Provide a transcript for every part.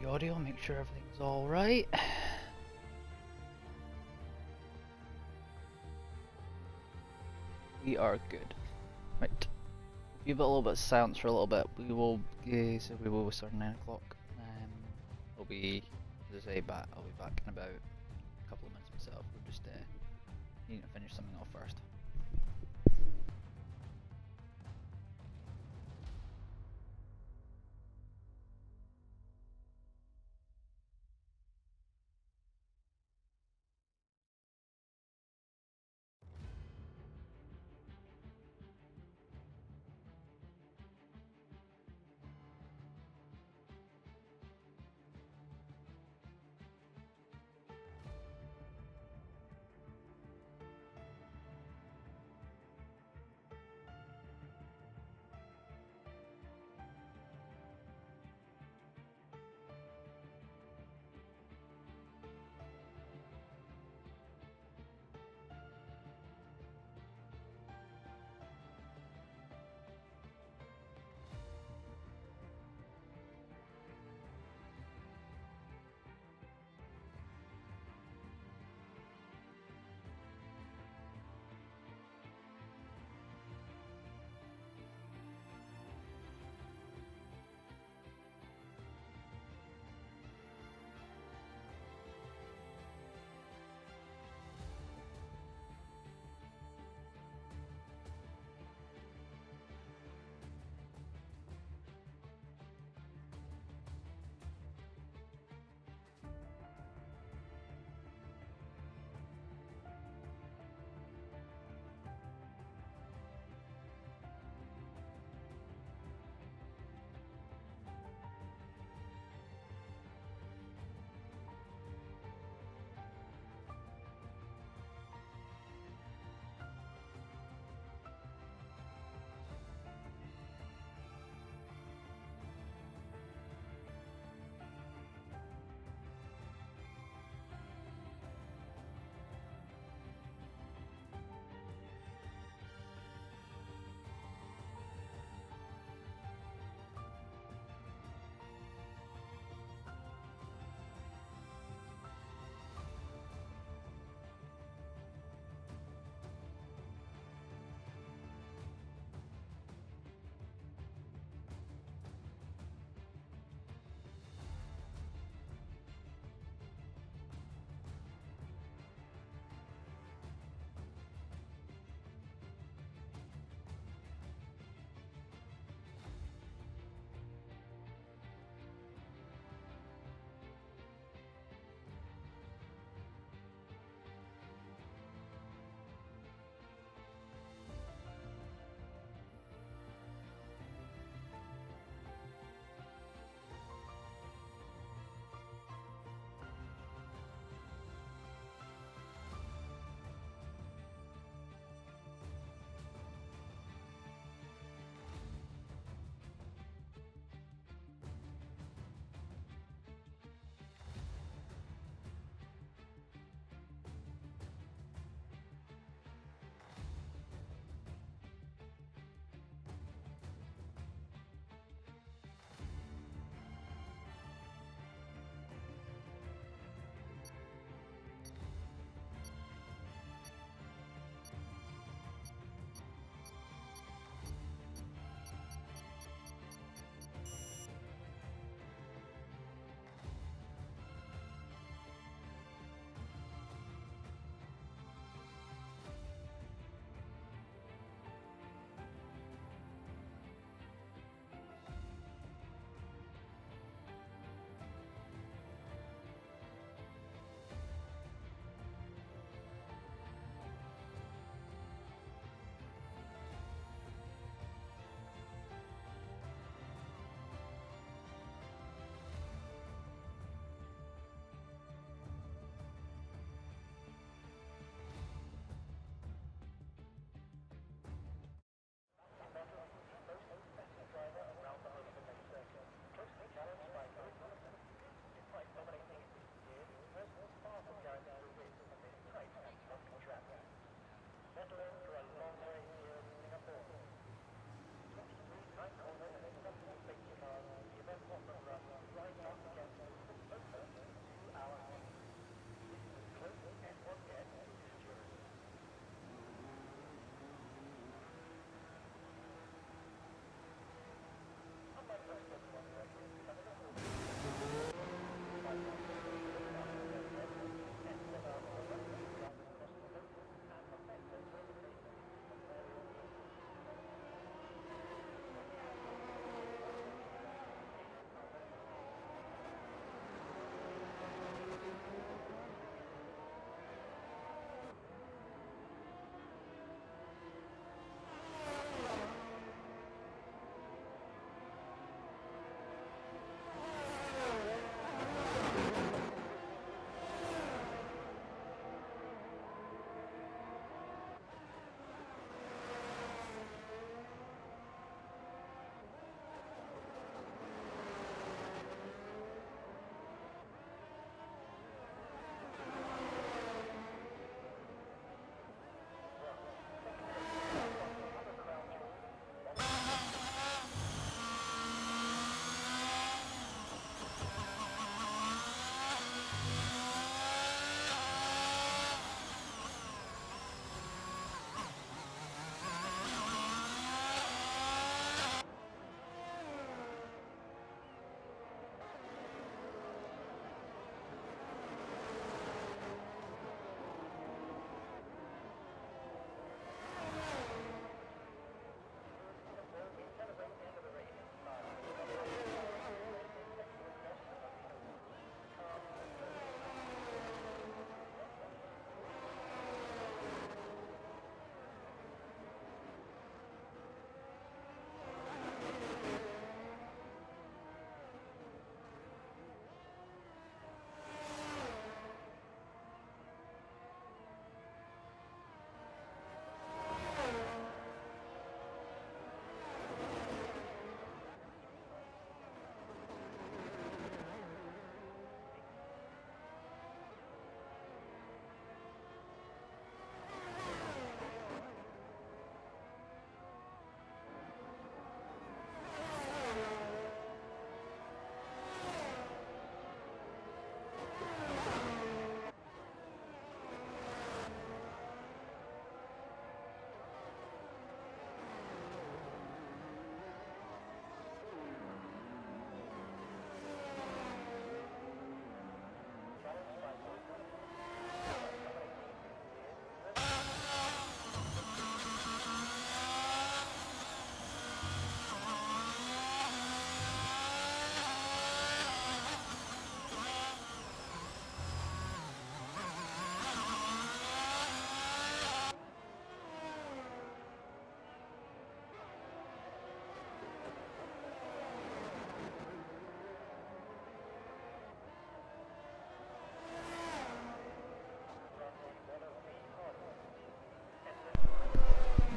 the audio, make sure everything's alright. We are good. Right. Be a little bit of silence for a little bit. We will start at 9 o'clock. I'll be, as I say, I'll be back in about a couple of minutes myself. We're just needing to finish something off first.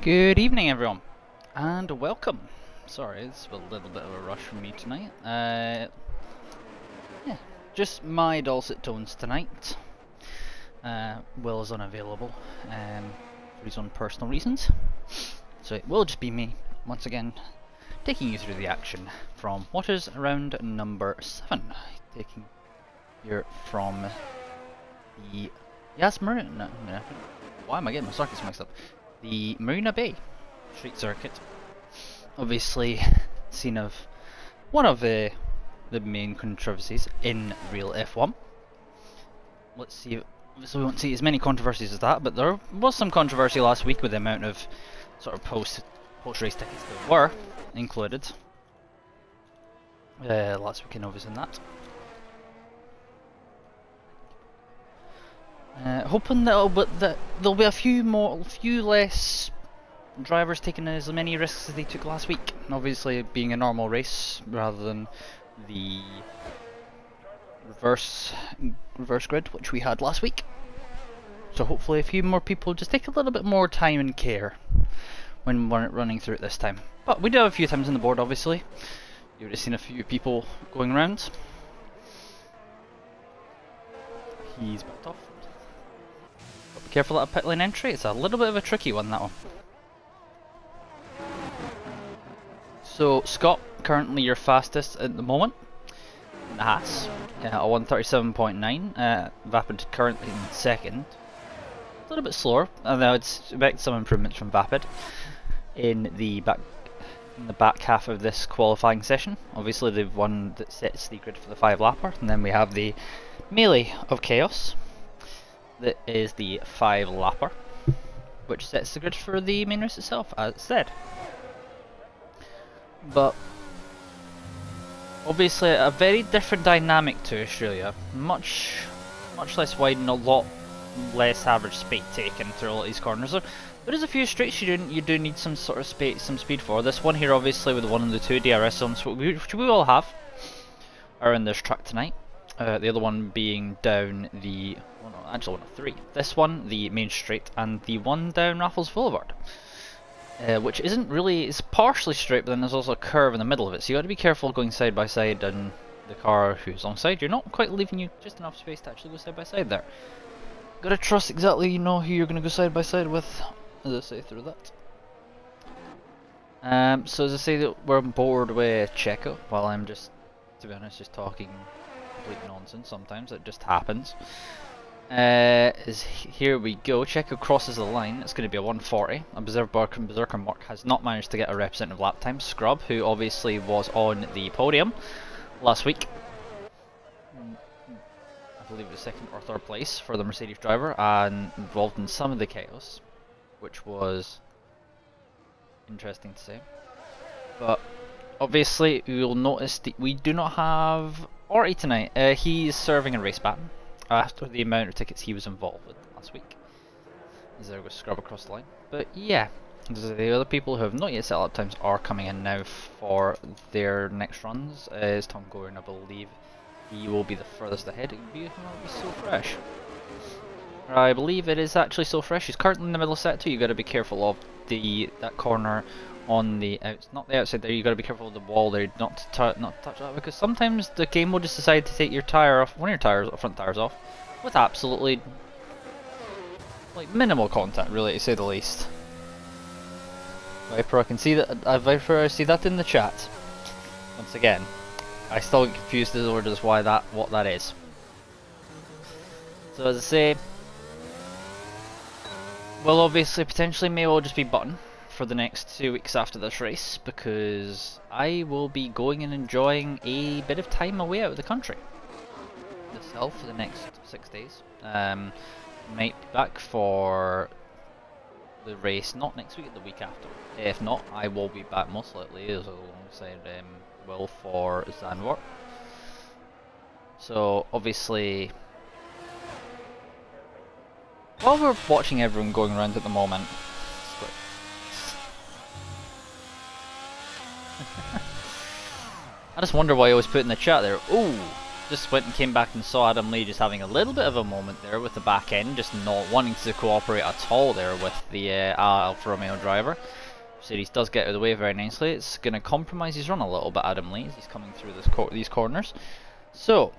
Good evening, everyone, and welcome. Sorry, it's a little bit of a rush for me tonight. Yeah, just my dulcet tones tonight. Will is unavailable for his own personal reasons, so it will just be me once again taking you through the action from what is round number 7. Taking you from the Marina. Why am I getting my circuits mixed up? The Marina Bay Street Circuit, obviously scene of one of the main controversies in real F1. Let's see, obviously we won't see as many controversies as that, but there was some controversy last week with the amount of sort of post-race tickets that were included. Last weekend obviously in that. Hoping that there'll be a few less drivers taking as many risks as they took last week. Obviously, being a normal race rather than the reverse grid which we had last week. So hopefully, a few more people just take a little bit more time and care when we're running through it this time. But we do have a few times on the board. Obviously, you would have seen a few people going around. He's backed off. Be careful at a pit lane entry, it's a little bit of a tricky one, that one. So Scott, currently your fastest at the moment in the Haas, at 137.9. Vapid currently in second. A little bit slower, and I would expect some improvements from Vapid in the back half of this qualifying session. Obviously the one that sets the grid for the 5-lapper, and then we have the Melee of Chaos. That is the 5-lapper, which sets the grid for the main race itself, as it said. But obviously a very different dynamic to Australia. Much less wide and a lot less average speed taken through all these corners. There is a few straights you do need some sort of speed for. This one here, obviously, with one of the 2 DRS zones, which we all have, are in this track tonight. The other one being down the, well, no, actually one of 3. This one, the main straight, and the one down Raffles Boulevard, which isn't really, it's partially straight, but then there's also a curve in the middle of it. So you got to be careful going side by side, and the car who's alongside you're not quite leaving you just enough space to actually go side by side there. Got to trust exactly you know who you're going to go side by side with, as I say through that. So as I say that we're on board with Checo, while I'm just, to be honest, just talking complete nonsense. Sometimes it just happens. Here we go. Checo crosses the line. It's going to be a 140. A Berserker Mark has not managed to get a representative lap time. Scrub, who obviously was on the podium last week, I believe it was 2nd or 3rd place for the Mercedes driver, and involved in some of the chaos, which was interesting to say. But obviously, you'll notice that we do not have Orty tonight. He's serving a race ban after the amount of tickets he was involved with last week. As there goes Scrub across the line. But yeah, the other people who have not yet set lap times are coming in now for their next runs. Is Tom Gordon, I believe he will be the furthest ahead. It will be so fresh. I believe it is actually so fresh. He's currently in the middle of set 2. You got to be careful of that corner on the not the outside there. You got to be careful of the wall there, not to touch that, because sometimes the game will just decide to take your tire off, one of your tires, or front tires off, with absolutely like minimal contact, really, to say the least. Viper, I can see that. Viper, I see that in the chat. Once again, I still get confused as to what that is. So as I say, well, obviously, potentially may well just be button for the next 2 weeks after this race, because I will be going and enjoying a bit of time away out of the country myself for the next 6 days. Might be back for the race, not next week, the week after. If not, I will be back most likely as alongside Will for Zandvoort. So obviously, while we're watching everyone going around at the moment, I just wonder why I always put in the chat there, ooh, just went and came back and saw Adam Lee just having a little bit of a moment there with the back end, just not wanting to cooperate at all there with the Alfa Romeo driver. Mercedes does get out of the way very nicely. It's going to compromise his run a little bit, Adam Lee, as he's coming through these corners. So,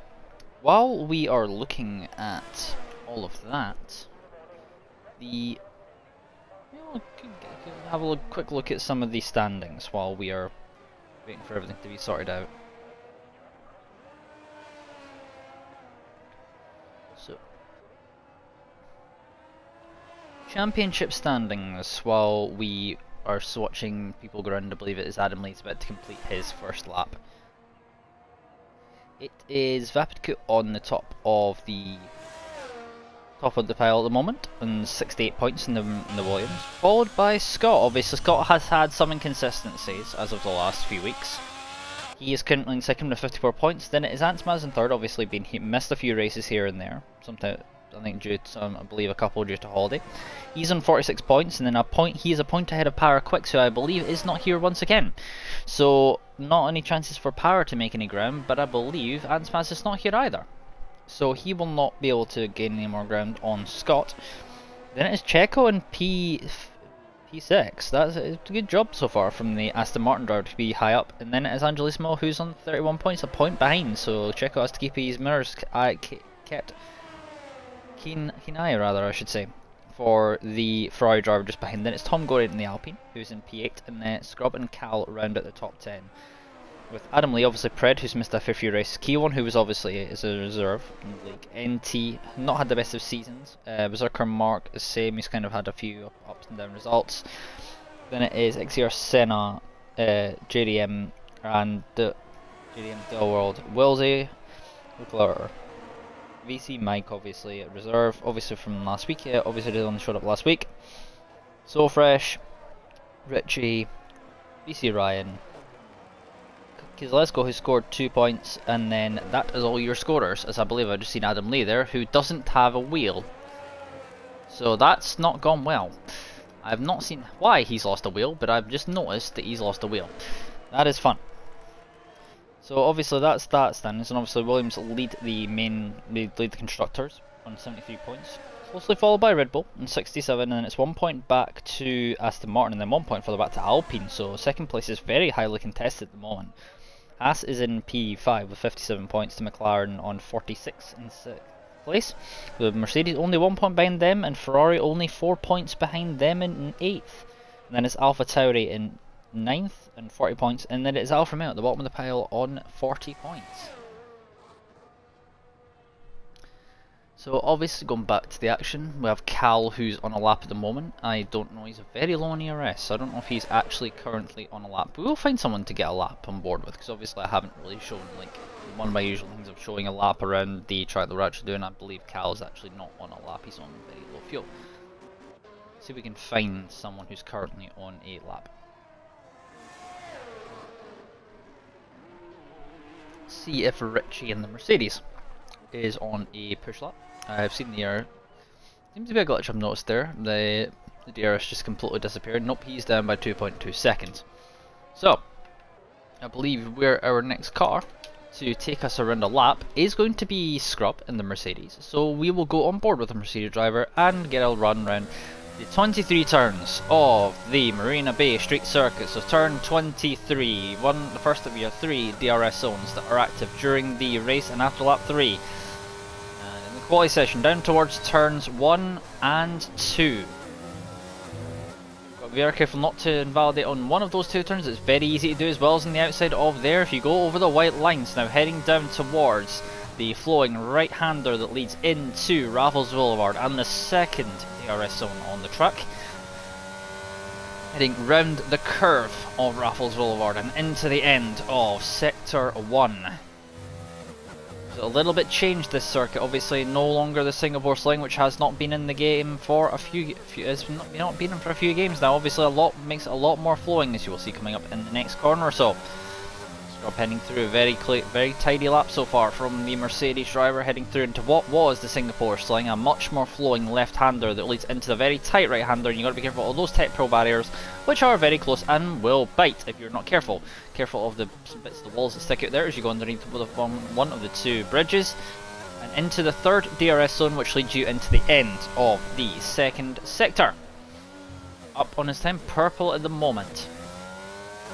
while we are looking at all of that, have a quick look at some of the standings while we are waiting for everything to be sorted out. So, championship standings, while we are watching people go around, I believe it is Adam Lee's about to complete his first lap. It is Vapidkut on the top of the pile at the moment, and 68 points in the Williams, followed by Scott. Obviously, Scott has had some inconsistencies as of the last few weeks. He is currently in second with 54 points. Then it is Antsmaz in third. Obviously, he missed a few races here and there. Sometimes I think due to I believe a couple due to holiday. He's on 46 points, and then he is a point ahead of Power Quick, who I believe is not here once again. So not any chances for Power to make any ground, but I believe Antsmaz is not here either. So he will not be able to gain any more ground on Scott. Then it is Checo and P6. That's a good job so far from the Aston Martin driver to be high up. And then it is Angelismo, who's on 31 points, a point behind. So Checo has to keep his mirrors kept keen eye, rather, I should say, for the Ferrari driver just behind. Then it's Tom Gorian in the Alpine, who's in P8, and then Scrub and Cal round at the top 10. With Adam Lee, obviously Pred, who's missed a fair few races. Keywon, who was obviously is a reserve in the league. NT, not had the best of seasons. Berserker Mark, the same, he's kind of had a few ups and down results. Then it is XR Senna, JDM, and JDM Del World. Wilsey, Wickler, VC Mike, obviously a reserve, obviously from last week. Obviously they only showed up last week. So Fresh, Richie, VC Ryan, Kizlesko, who scored 2 points, and then that is all your scorers, as I believe I've just seen Adam Lee there, who doesn't have a wheel. So that's not gone well. I've not seen why he's lost a wheel, but I've just noticed that he's lost a wheel. That is fun. So obviously that's that standings, and obviously Williams lead the constructors on 73 points. Closely followed by Red Bull on 67, and then it's 1 point back to Aston Martin, and then 1 point further back to Alpine. So second place is very highly contested at the moment. Haas is in P5 with 57 points to McLaren on 46 in 6th place. With Mercedes only 1 point behind them, and Ferrari only 4 points behind them in 8th. And then it's Alpha Tauri in 9th and 40 points, and then it's Alfa Romeo at the bottom of the pile on 40 points. So obviously going back to the action, we have Cal, who's on a lap at the moment. I don't know, he's very low on ERS, so I don't know if he's actually currently on a lap. But we'll find someone to get a lap on board with, because obviously I haven't really shown, like, one of my usual things of showing a lap around the track that we're actually doing. I believe Cal is actually not on a lap, he's on very low fuel. See if we can find someone who's currently on a lap. See if Richie in the Mercedes is on a push lap. I've seen the error. Seems to be a glitch I've noticed there. The DRS just completely disappeared. Nope, he's down by 2.2 seconds. So, I believe our next car to take us around a lap is going to be Scrub in the Mercedes. So we will go on board with the Mercedes driver and get a run around the 23 turns of the Marina Bay Street Circuit. So turn 23, the first of your 3 DRS zones that are active during the race and after lap 3. In the quality session, down towards turns 1 and 2. Got to be very careful not to invalidate on one of those 2 turns. It's very easy to do, as well as on the outside of there. If you go over the white lines, now heading down towards the flowing right-hander that leads into Raffles Boulevard and the second DRS zone on the track. Heading round the curve of Raffles Boulevard and into the end of Sector 1. So a little bit changed this circuit, obviously no longer the Singapore Sling, which has not been in the game for a few not been in for a few games now. Obviously makes it a lot more flowing, as you will see coming up in the next corner or so. Scrub heading through a very tidy lap so far from the Mercedes driver, heading through into what was the Singapore sling, a much more flowing left-hander that leads into the very tight right-hander, and you've got to be careful of those Tech Pro barriers, which are very close and will bite if you're not careful. Careful of the bits of the walls that stick out there as you go underneath one of the two bridges, and into the third DRS zone, which leads you into the end of the second sector. Up on his time, purple at the moment.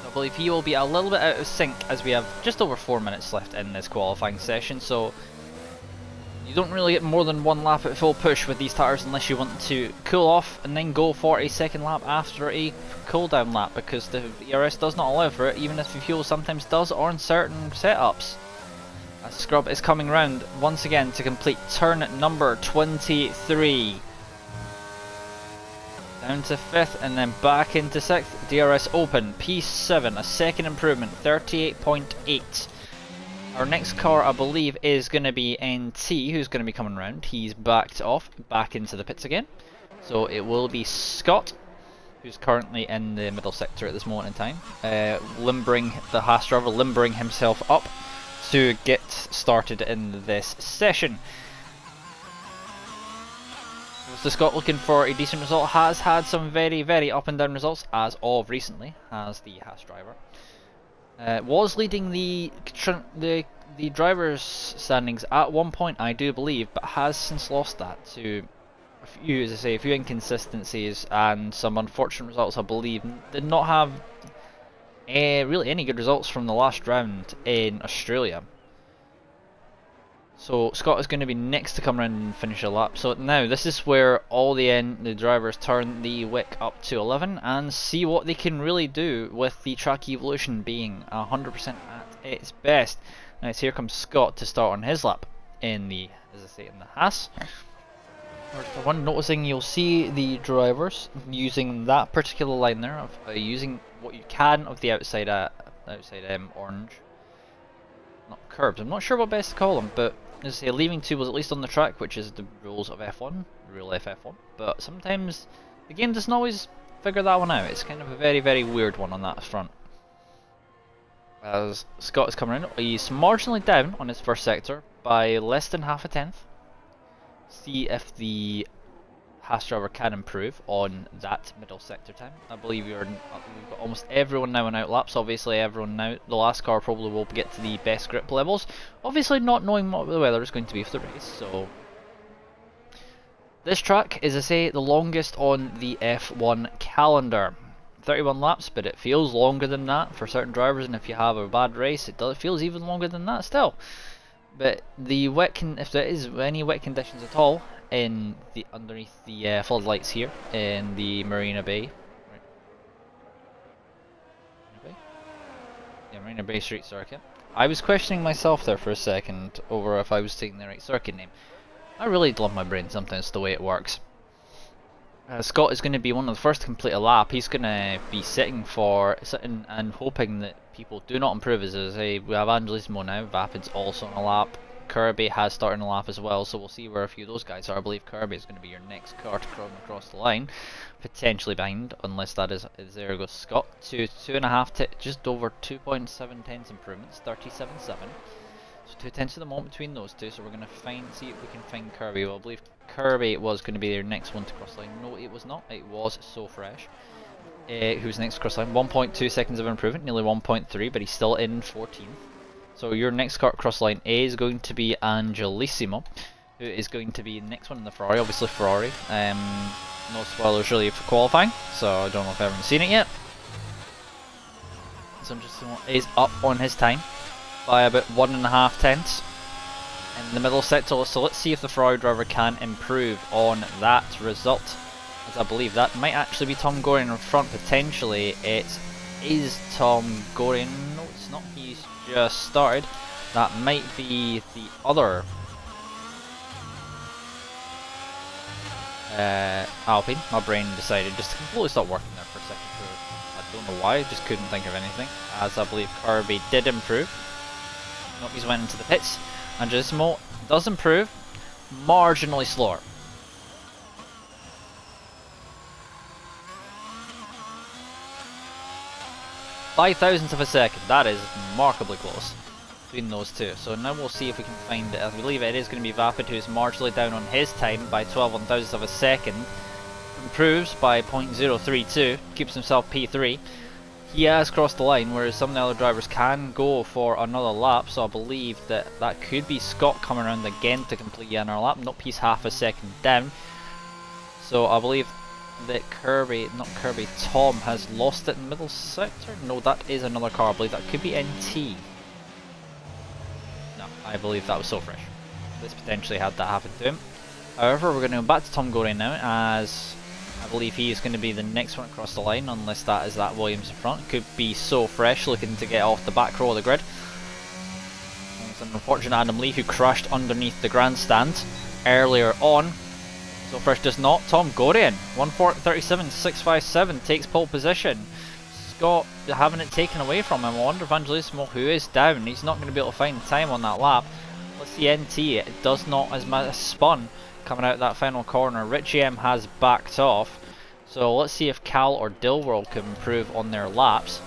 I believe he will be a little bit out of sync as we have just over 4 minutes left in this qualifying session, so you don't really get more than one lap at full push with these tyres unless you want to cool off and then go for a second lap after a cool down lap, because the ERS does not allow for it, even if the fuel sometimes does on certain setups. As Scrub is coming round once again to complete turn number 23. Down to 5th and then back into 6th. DRS open, P7, a second improvement, 38.8. Our next car, I believe, is going to be NT, who's going to be coming round. He's backed off, back into the pits again. So it will be Scott, who's currently in the middle sector at this moment in time. Limbering the Haas driver, limbering himself up to get started in this session. So Scott, looking for a decent result, has had some very up and down results as of recently, as the Haas driver. Was leading the drivers' standings at one point, I do believe, but has since lost that to a few, as I say, a few inconsistencies and some unfortunate results. I believe did not have really any good results from the last round in Australia. So Scott is going to be next to come around and finish a lap. So now this is where all the drivers turn the wick up to 11 and see what they can really do with the track evolution being 100% at its best. Now it's here comes Scott to start on his lap in the, as I say, in the Haas. For one, noticing you'll see the drivers using that particular line there of using what you can of the outside orange, not curbs. I'm not sure what best to call them, but as I say, leaving two wheels at least on the track, which is the rules of F1, real life F1. But sometimes the game doesn't always figure that one out. It's kind of a very weird one on that front. As Scott is coming in, he's marginally down on his first sector by less than half a tenth. See if the Haas driver can improve on that middle sector time. I believe we've got almost everyone now on out laps. Obviously everyone now, the last car probably will get to the best grip levels. Obviously not knowing what the weather is going to be for the race, so this track is, I say, the longest on the F1 calendar. 31 laps, but it feels longer than that for certain drivers, and if you have a bad race, it feels even longer than that still. But the if there is any wet conditions at all in the underneath the floodlights here in the Marina Bay. Yeah, Marina Bay Street Circuit. I was questioning myself there for a second over if I was taking the right circuit name. I really love my brain sometimes the way it works. Scott is going to be one of the first to complete a lap. He's going to be sitting and hoping that people do not improve. As I say, we have Angelismo now, Vapid's also on a lap. Kirby has started on a lap as well, so we'll see where a few of those guys are. I believe Kirby is going to be your next car to come across the line, potentially behind, unless that is there goes Scott to 2.5, just over 2.7 tenths improvements, 37.7. So 2 tenths of the moment between those two. So we're going to see if we can find Kirby. Well, I believe Kirby was going to be their next one to cross the line. No, it was not. It was So Fresh. Who's next to cross the line? 1.2 seconds of improvement, nearly 1.3, but he's still in 14th. So your next car cross line is going to be Angelissimo, who is going to be the next one in the Ferrari. Obviously Ferrari. No spoilers really for qualifying, so I don't know if everyone's seen it yet. So Angelissimo is up on his time by about 1.5 tenths in the middle sector. So let's see if the Ferrari driver can improve on that result, as I believe that might actually be Tom Gorian in front. Potentially it is Tom Gorian. No, it's not. He's just started. That might be the other Alpine. My brain decided just to completely stop working there for a second. I don't know why, just couldn't think of anything, as I believe Kirby did improve. Nope, he's went into the pits. Angelissimo does improve, marginally slower. 5 thousandths of a second. That is remarkably close between those two. So now we'll see if we can find it. I believe it is going to be Vapid who's marginally down on his time by 12 thousandths of a second. Improves by 0.032, keeps himself P3. He has crossed the line, whereas some of the other drivers can go for another lap, so I believe that that could be Scott coming around again to complete another lap. Nope, he's half a second down. So I believe that Tom has lost it in the middle sector. No, that is another car. I believe that could be NT. No, I believe that was So Fresh. This potentially had that happen to him. However, we're going to go back to Tom Gorey now, as I believe he is going to be the next one across the line, unless that is that Williams in front. Could be So Fresh looking to get off the back row of the grid. It's an unfortunate Adam Lee who crashed underneath the grandstand earlier on. So Fresh does not. Tom Gorian, 1:37.657 takes pole position. Scott having it taken away from him. I wonder if Angelissimo, who is down, he's not going to be able to find time on that lap. Let's see NT, it does not as much spun coming out that final corner. Richie M has backed off. So let's see if Cal or Dilworld can improve on their laps.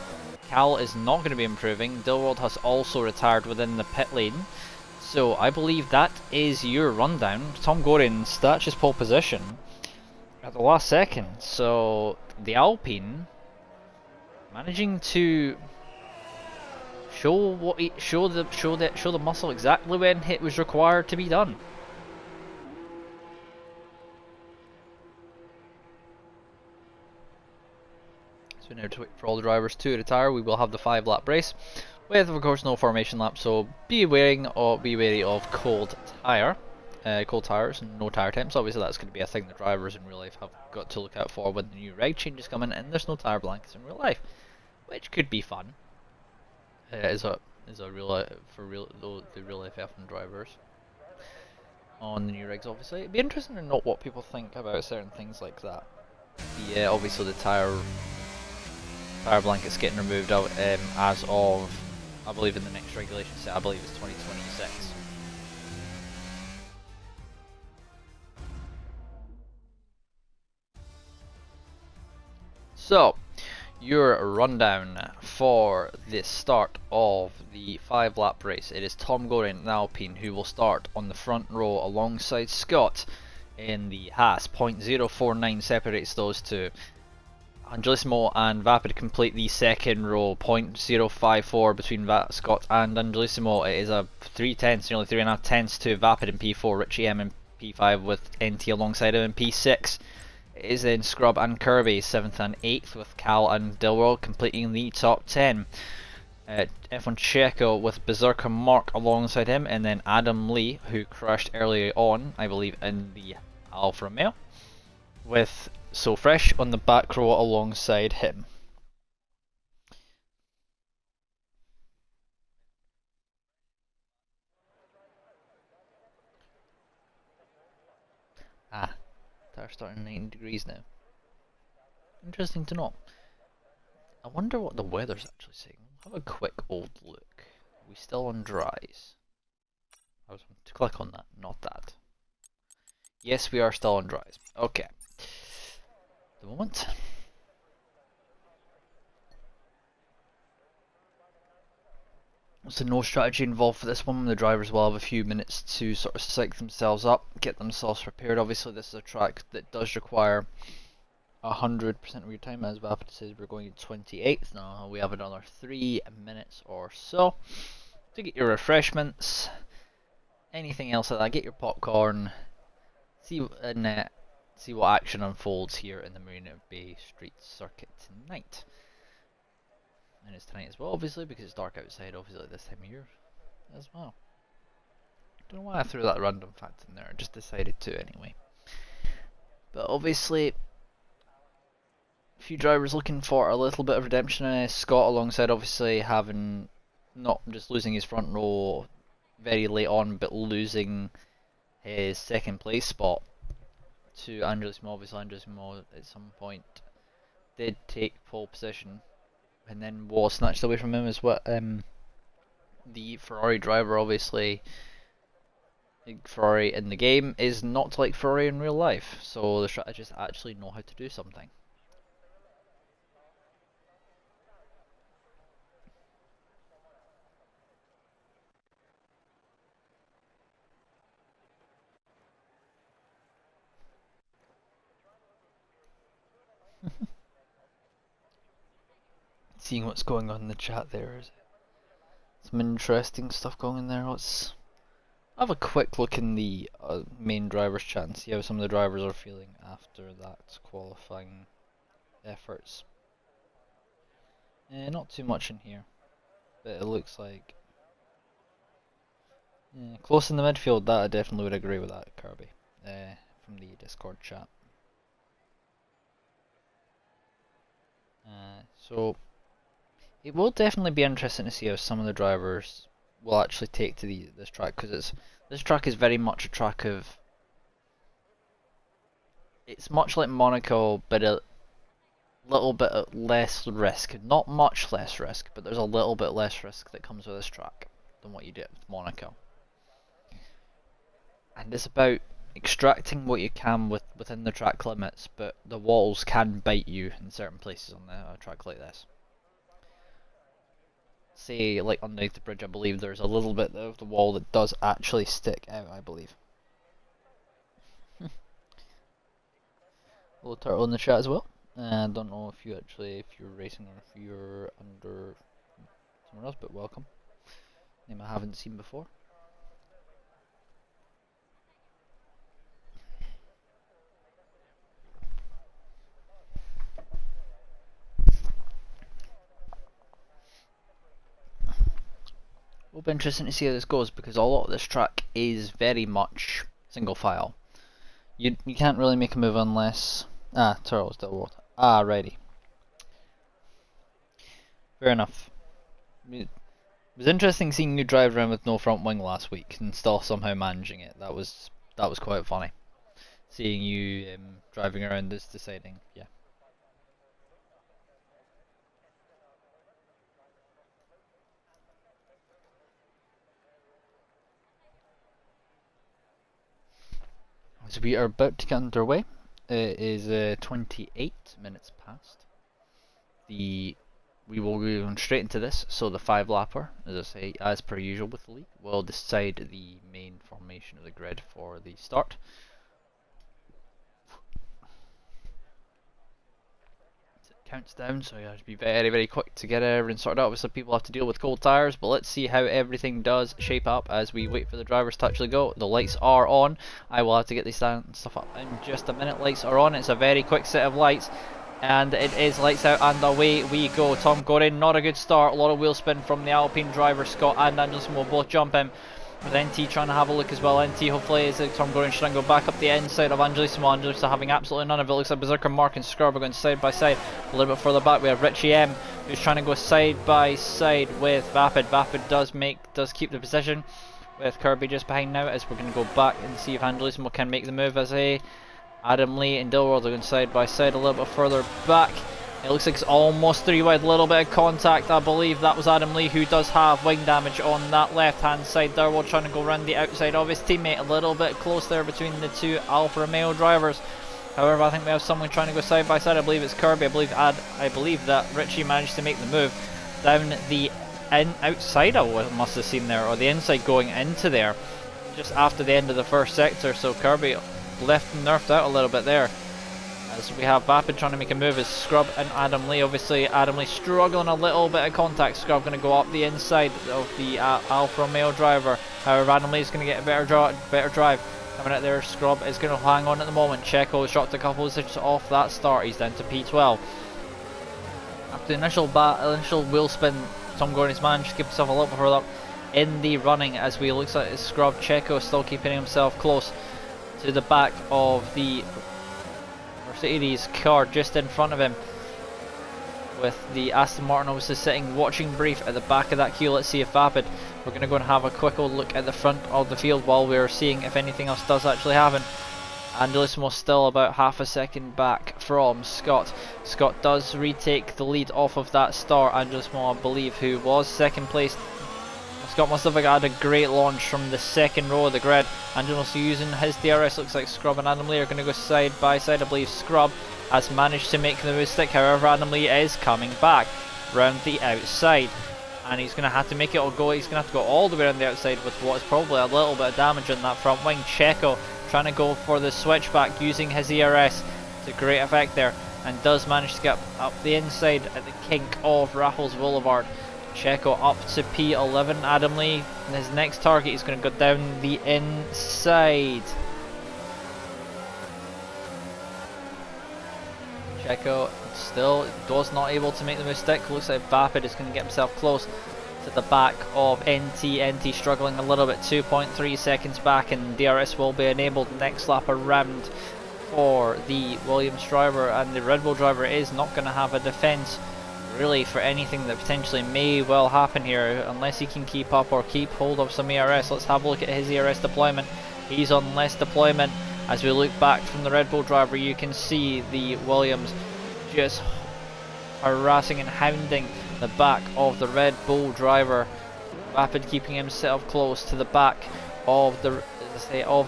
Cal is not going to be improving. Dilworld has also retired within the pit lane. So I believe that is your rundown. Tom Gorian snatches pole position at the last second. So the Alpine managing to show the muscle exactly when it was required to be done. So now to wait for all the drivers to retire, we will have the 5-lap race with, of course, no formation lap. So be wary of cold tires and no tire temps. Obviously, that's going to be a thing the drivers in real life have got to look out for when the new reg changes come in, and there's no tire blankets in real life, which could be fun. Is a real the real life F1 drivers on the new regs. Obviously, it'd be interesting to know what people think about certain things like that. Yeah, obviously the tire blankets getting removed out as of, I believe, in the next regulation set. I believe it's 2026. So, your rundown for the start of the 5-lap race. It is Tom Gorian and Alpine who will start on the front row alongside Scott in the Haas. 0.049 separates those two. Angelissimo and Vapid complete the second row. 0.054 between Scott and Angelissimo. It is a 3/10, nearly 3.5 tenths to Vapid in P4, Richie M in P5 with NT alongside him in P6. It is then Scrub and Kirby 7th and 8th, with Cal and Dilworld completing the top 10. F1 Checo with Berserker Mark alongside him, and then Adam Lee, who crashed earlier on, I believe, in the Alfa Romeo, with So Fresh on the back row alongside him. They're starting 90 degrees now. Interesting to know. I wonder what the weather's actually saying. Have a quick old look. Are we still on dries? I was to click on that, not that. Yes, we are still on dries. Okay. The moment. So no strategy involved for this one. The drivers will have a few minutes to sort of psych themselves up, get themselves prepared. Obviously, this is a track that does require 100% of your time. As Vapid says, we're going to 28th now. We have another 3 minutes or so to get your refreshments, anything else like that. Get your popcorn, see what action unfolds here in the Marina Bay Street circuit tonight. And it's tonight as well, obviously, because it's dark outside, obviously, at this time of year as well. Don't know why I threw that random fact in there, I just decided to anyway. But obviously, a few drivers looking for a little bit of redemption. Scott alongside, obviously, having not just losing his front row very late on, but losing his second place spot to Angelissimo. Obviously, Angelissimo at some point did take pole position, and then was snatched away from him as well. The Ferrari driver, obviously, Ferrari in the game is not like Ferrari in real life, so the strategists actually know how to do something. Seeing what's going on in the chat there. Some interesting stuff going in there. Let's have a quick look in the main drivers chat and see how some of the drivers are feeling after that qualifying efforts. Not too much in here, but it looks like close in the midfield. That I definitely would agree with that, Kirby, from the Discord chat. So it will definitely be interesting to see how some of the drivers will actually take to this track, because this track is very much a track of, it's much like Monaco, but a little bit less risk. Not much less risk, but there's a little bit less risk that comes with this track than what you do with Monaco. And it's about extracting what you can within the track limits, but the walls can bite you in certain places on a track like this. Say, like underneath the bridge, I believe there's a little bit of the wall that does actually stick out, I believe. Little turtle in the chat as well. I don't know if you're racing or if you're under somewhere else, but welcome. Name I haven't seen before. It'll be interesting to see how this goes, because a lot of this track is very much single file. You can't really make a move unless turtle still water. Righty. Fair enough. It was interesting seeing you drive around with no front wing last week and still somehow managing it. That was quite funny. Seeing you driving around this deciding, yeah. So we are about to get underway. It is 28 minutes past. We will go straight into this. So the 5-lapper, as I say, as per usual with the league, will decide the main formation of the grid for the start. Counts down, so you have to be very, very quick to get everything sorted out. Obviously people have to deal with cold tyres, but let's see how everything does shape up as we wait for the drivers to actually go. The lights are on. I will have to get these stuff up in just a minute. Lights are on. It's a very quick set of lights, and it is lights out and away we go. Tom Gorin, not a good start. A lot of wheel spin from the Alpine driver. Scott and Anderson will both jump in, with NT trying to have a look as well. NT hopefully is Tom Gorin trying to go back up the inside of Angelissimo. Angelissimo having absolutely none of it. Looks like Berserker, Mark and Scrub are going side by side. A little bit further back we have Richie M, who's trying to go side by side with Vapid. Vapid does keep the position, with Kirby just behind now, as we're going to go back and see if Angelissimo can make the move, as Adam Lee and Dilworld are going side by side a little bit further back. It looks like it's almost 3 wide, a little bit of contact. I believe that was Adam Lee, who does have wing damage on that left hand side. Durwald trying to go around the outside of his teammate, a little bit close there between the two Alfa Romeo drivers. However, I think we have someone trying to go side by side. I believe it's Kirby. I believe that Richie managed to make the move down the outside, I must have seen there, or the inside going into there, just after the end of the first sector. So Kirby left and nerfed out a little bit there. As we have Vapid trying to make a move as Scrub and Adam Lee. Obviously Adam Lee struggling a little bit of contact. Scrub going to go up the inside of the Alfa Romeo driver. However, Adam Lee is going to get a better drive. Coming out there, Scrub is going to hang on at the moment. Checo shot a couple of positions off that start. He's down to P12. After the initial wheel spin, Tom Gordon's managed to keep himself a little bit further up in the running, as we looks like Scrub. Checo still keeping himself close to the back of the Mercedes car just in front of him, with the Aston Martin obviously sitting watching brief at the back of that queue. Let's see if Vapid, we're going to go and have a quick old look at the front of the field while we're seeing if anything else does actually happen. Angelissimo still about half a second back from Scott. Scott does retake the lead off of that star. Angelissimo, I believe, who was second place. Scott must have had a great launch from the second row of the grid. Angelissimo using his DRS. Looks like Scrub and Adam Lee are going to go side by side. I believe Scrub has managed to make the move stick. However, Adam Lee is coming back round the outside, and he's going to have to make it all go. He's going to have to go all the way around the outside with what is probably a little bit of damage on that front wing. Checo trying to go for the switchback using his ERS to great effect there. and does manage to get up the inside at the kink of Raffles Boulevard. Checo up to P11. Adam Lee, his next target, is going to go down the inside. Checo still was not able to make the move stick. Looks like Vapid is going to get himself close to the back of NT. NT struggling a little bit, 2.3 seconds back, and DRS will be enabled next lap around for the Williams driver, and the Red Bull driver is not going to have a defence really for anything that potentially may well happen here unless he can keep up or keep hold of some ERS. Let's have a look at his ERS deployment. He's on less deployment. As we look back from the Red Bull driver, you can see the Williams just harassing and hounding the back of the Red Bull driver. Rapid keeping himself close to the back of the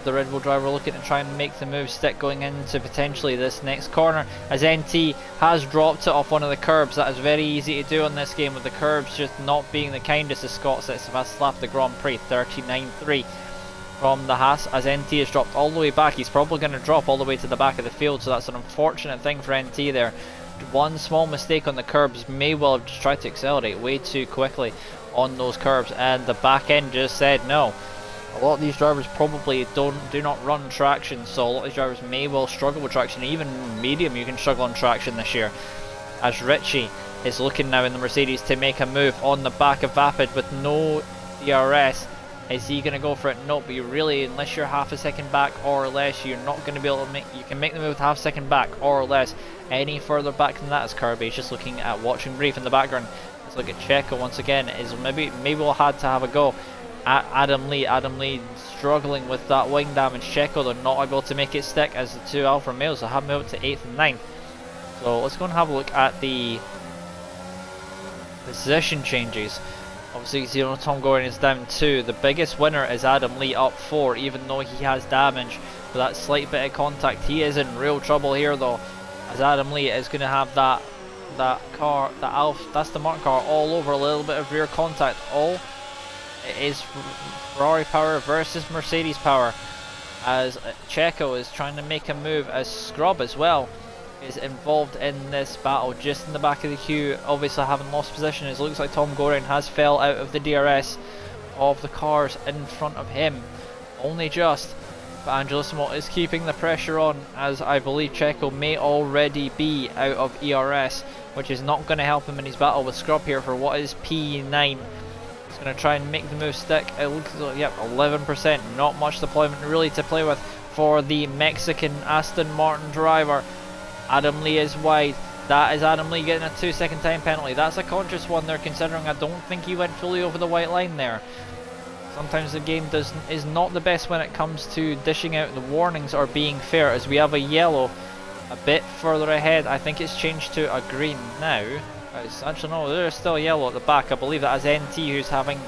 Red Bull driver, looking to try and make the move stick going into potentially this next corner, as NT has dropped it off one of the curbs. That is very easy to do in this game, with the curbs just not being the kindest of Scott sets. If I slap the Grand Prix 39.3 from the Haas, as NT has dropped all the way back. He's probably going to drop all the way to the back of the field, so that's an unfortunate thing for NT there. One small mistake on the curbs, may well have just tried to accelerate way too quickly on those curbs, and the back end just said no. A lot of these drivers probably do not run traction, so a lot of these drivers may well struggle with traction. Even medium, you can struggle on traction this year, as Richie is looking now in the Mercedes to make a move on the back of Vapid with no DRS. Is he going to go for it? Nope. But you really, unless you're half a second back or less, you're not going to be able to make. You can make the move with half a second back or less. Any further back than that is Kirby. He's just looking at watching brief in the background. Let's look at Checo once again. Is maybe we'll had to have a go at Adam Lee. Adam Lee struggling with that wing damage. Checo, they're not able to make it stick, as the two Alfa Romeos have moved to 8th and 9th. So let's go and have a look at the position changes. Obviously, Tom Gordon is down 2. The biggest winner is Adam Lee up 4, even though he has damage for that slight bit of contact. He is in real trouble here though, as Adam Lee is going to have that car, the Alfa, that's the Martin car, all over, a little bit of rear contact. It is Ferrari power versus Mercedes power, as Checo is trying to make a move, as Scrub as well is involved in this battle, just in the back of the queue, obviously having lost position. It looks like Tom Goring has fell out of the DRS of the cars in front of him, only just. But Angelissimo is keeping the pressure on, as I believe Checo may already be out of ERS, which is not going to help him in his battle with Scrub here for what is P9. He's going to try and make the move stick. It looks like, yep, 11%, not much deployment really to play with for the Mexican Aston Martin driver. Adam Lee is wide. That is Adam Lee getting a 2-second time penalty. That's a conscious one they're considering. I don't think he went fully over the white line there. Sometimes the game is not the best when it comes to dishing out the warnings or being fair, as we have a yellow a bit further ahead. I think it's changed to a green now. It's actually, no, there's still yellow at the back. I believe that is NT who's having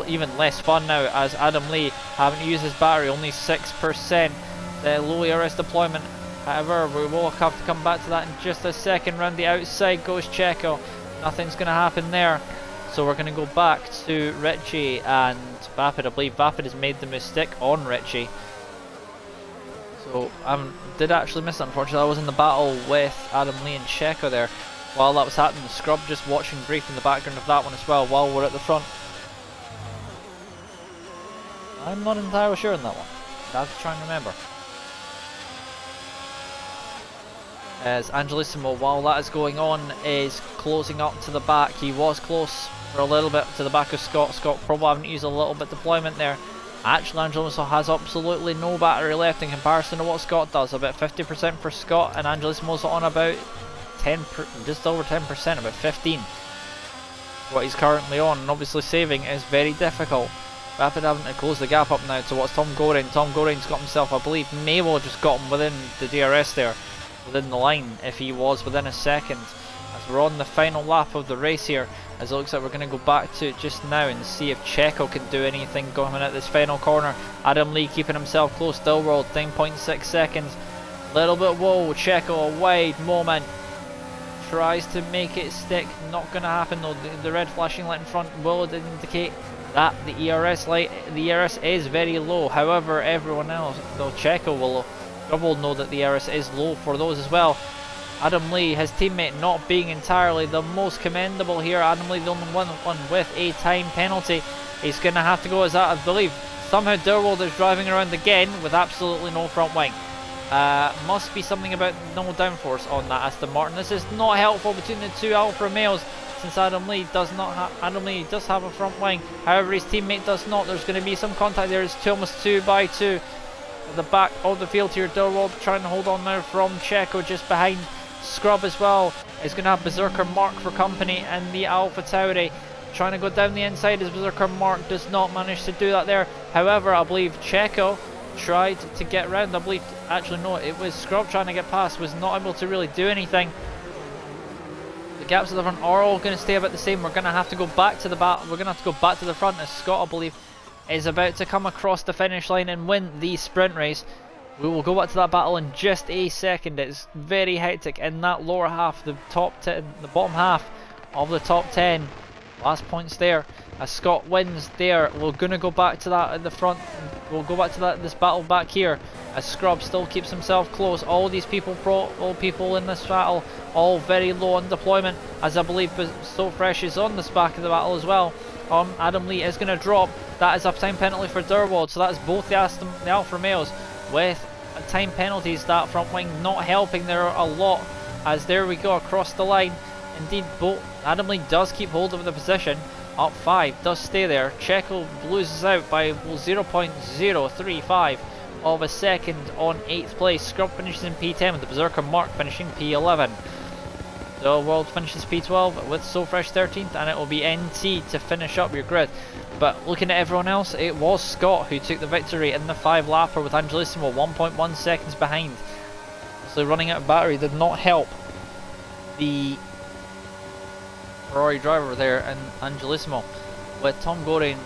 even less fun now, as Adam Lee having to use his battery, only 6%. The low ERS deployment. However, we will have to come back to that in just a second. Round the outside goes Checo. Nothing's going to happen there. So we're going to go back to Richie and Vapid. I believe Vapid has made the mistake on Richie. So I did actually miss it, unfortunately. I was in the battle with Adam Lee and Checo there while that was happening. Scrub just watching brief in the background of that one as well while we're at the front. I'm not entirely sure on that one. I have to try and remember. As Angelissimo, while that is going on, is closing up to the back. He was close for a little bit to the back of Scott. Scott probably having to use a little bit of deployment there. Actually, Angelissimo has absolutely no battery left in comparison to what Scott does. About 50% for Scott, and Angelissimo's on about 10, just over 10%, about 15. What he's currently on, and obviously saving is very difficult. Rapid having to close the gap up now to what's Tom Goring. Tom Goring's got himself, I believe, may well just got him within the DRS there, within the line, if he was within a second. As we're on the final lap of the race here, as it looks like we're going to go back to it just now and see if Checo can do anything going at this final corner. Adam Lee keeping himself close, still rolled 9.6 seconds. Little bit, whoa, Checo, a wide moment. Tries to make it stick, not going to happen though. The red flashing light in front will indicate that the ERS is very low. However, everyone else, though Checo will know that the ERS is low for those as well. Adam Lee, his teammate, not being entirely the most commendable here. Adam Lee, the only one with a time penalty. He's going to have to go as that, I believe. Somehow Durwald is driving around again with absolutely no front wing. Must be something about no downforce on that Aston Martin. This is not helpful between the two Alfa Romeos, since Adam Lee does have a front wing. However, his teammate does not. There's going to be some contact there. It's almost 2 by 2 at the back of the field here. Durwald trying to hold on now from Checo just behind. Scrub as well is going to have Berserker Mark for company, and the Alpha Tauri trying to go down the inside as Berserker Mark does not manage to do that there. However, I believe Checo tried to get round. I believe, actually no, it was Scrub trying to get past, was not able to really do anything. The gaps at the front are all going to stay about the same. We're going to have to go back to the the front as Scott, I believe, is about to come across the finish line and win the sprint race. We will go back to that battle in just a second. It's very hectic in that lower half, the bottom half of the top 10. Last points there as Scott wins there. We're going to go back to that at the front. We'll go back to this battle back here as Scrub still keeps himself close. All these people, all people in this battle, all very low on deployment, as I believe So Fresh is on this back of the battle as well. Adam Lee is going to drop. That is a time penalty for Durwald, so that is both the Alfa Romeos with time penalties. That front wing not helping there a lot, as there we go across the line. Indeed, Adam Lee does keep hold of the position. Up 5, does stay there. Checo loses out by 0.035 of a second on 8th place. Scrub finishes in P10 with the Berserker Mark finishing P11. The world finishes P12 with So Fresh 13th, and it will be NT to finish up your grid. But looking at everyone else, it was Scott who took the victory in the 5-lapper with Angelissimo 1.1 seconds behind. So running out of battery did not help the Ferrari driver there and Angelissimo, with Tom Goring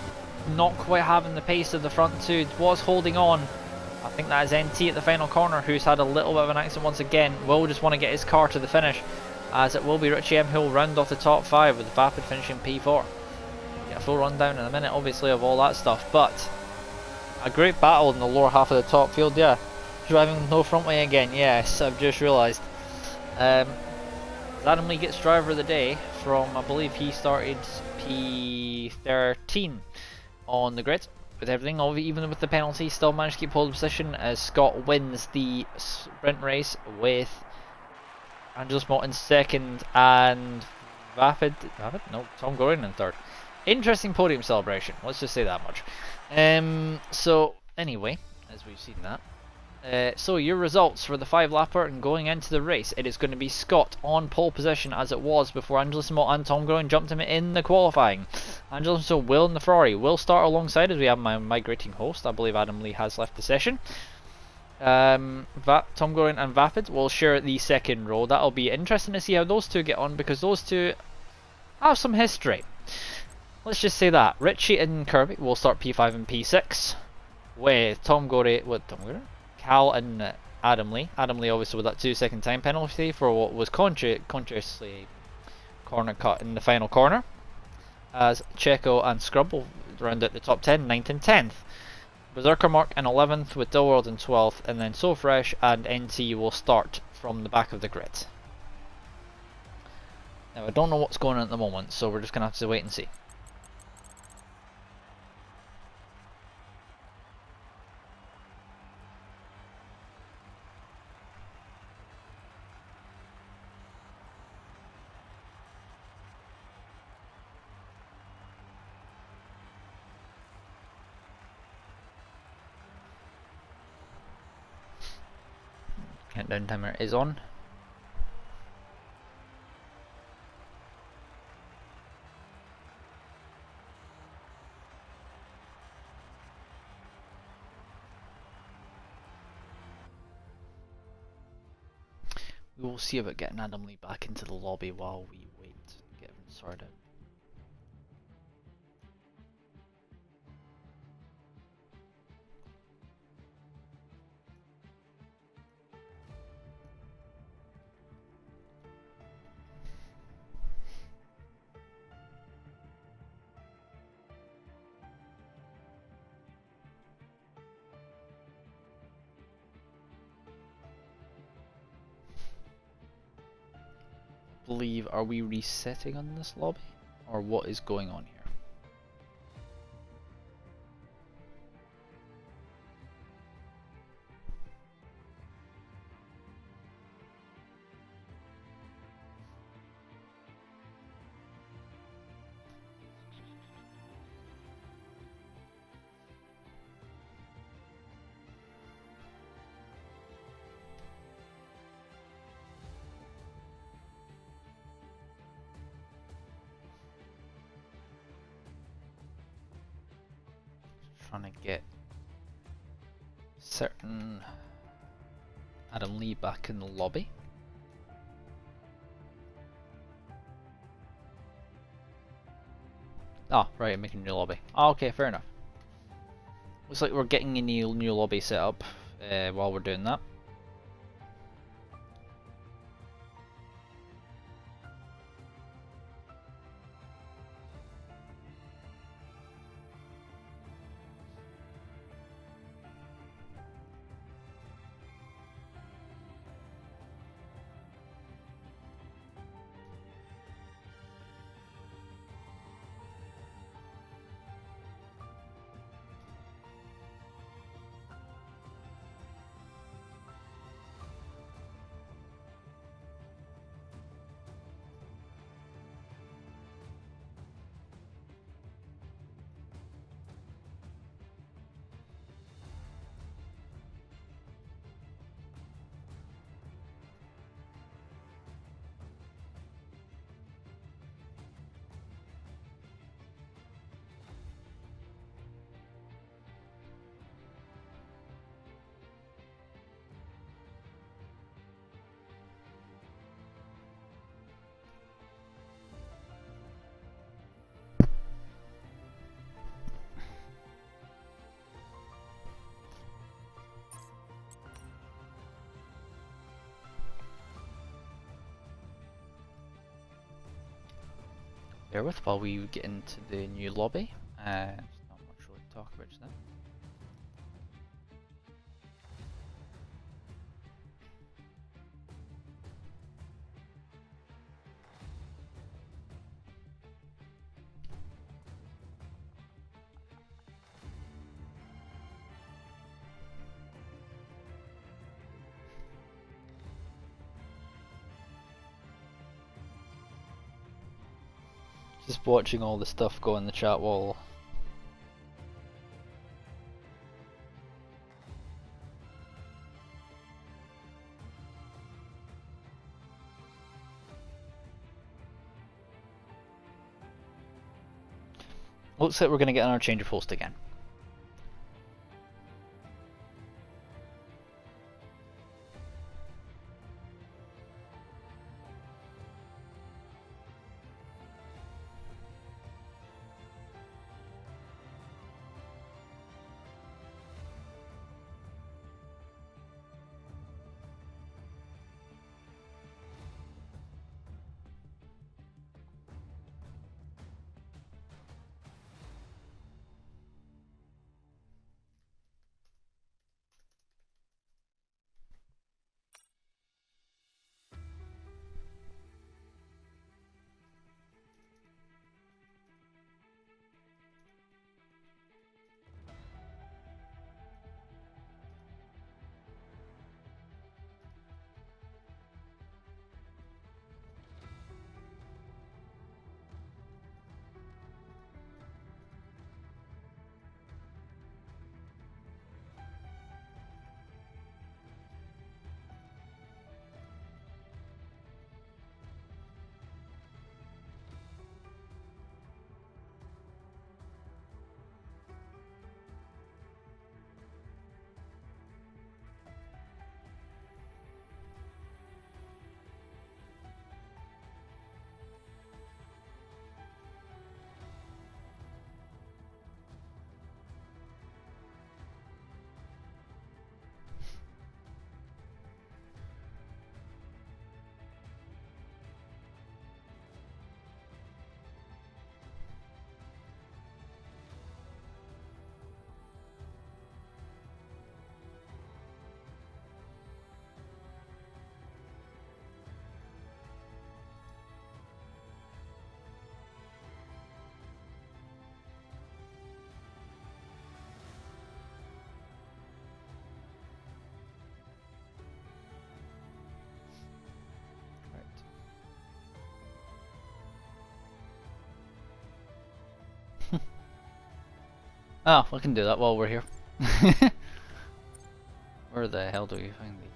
not quite having the pace of the front two. Was holding on. I think that is NT at the final corner, who's had a little bit of an accident once again. Will just want to get his car to the finish, as it will be Richie M who will round off the top 5 with Vapid finishing P4. We'll get a full rundown in a minute obviously of all that stuff, but a great battle in the lower half of the top field. Yeah, driving with no front wing again. Yes, I've just realised. Adam Lee gets driver of the day from, I believe he started P13 on the grid. With everything, even with the penalty, still managed to keep hold of position as Scott wins the sprint race with Angelissimo in second and Tom Goring in third. Interesting podium celebration, let's just say that much. So anyway, as we've seen that, so your results for the 5-lapper and going into the race, it is going to be Scott on pole position as it was before Angelissimo and Tom Goring jumped him in the qualifying. Angelissimo will in the Ferrari will start alongside as we have my migrating host. I believe Adam Lee has left the session. Tom Goring and Vapid will share the second row. That'll be interesting to see how those two get on, because those two have some history. Let's just say that Richie and Kirby will start P5 and P6 with Tom Goring, Cal and Adam Lee. Adam Lee obviously with that 2-second time penalty for what was consciously corner cut in the final corner, as Checo and Scrub will round out the top 10, 9th and 10th. Berserker Mark in 11th with Dilworld in 12th, and then So Fresh and NT will start from the back of the grid. Now I don't know what's going on at the moment, so we're just going to have to wait and see. Countdown timer is on. We will see about getting Adam Lee back into the lobby while we wait to get him sorted out. believe, are we resetting on this lobby? Or what is going on here? Trying to get certain Adam Lee back in the lobby. Oh, right, I'm making a new lobby. Oh, okay, fair enough. Looks like we're getting a new lobby set up while we're doing that. Bear with while we get into the new lobby. There's not much really to talk about just now. Just watching all the stuff go in the chat wall. Looks like we're going to get on our change of host again. Oh, we can do that while we're here. Where the hell do you find these?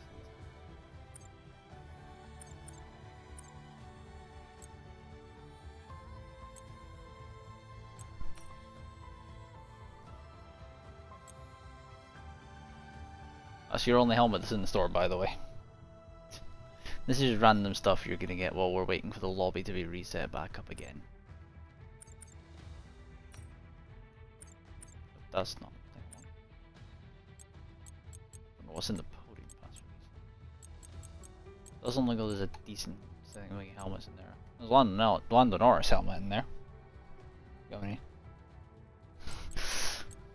That's your only helmet that's in the store, by the way. This is random stuff you're gonna get while we're waiting for the lobby to be reset back up again. But that's not what I want. I don't know what's in the podium pass release. Doesn't look like there's a decent setting of helmets in there. There's Lando Norris helmet in there. Got any?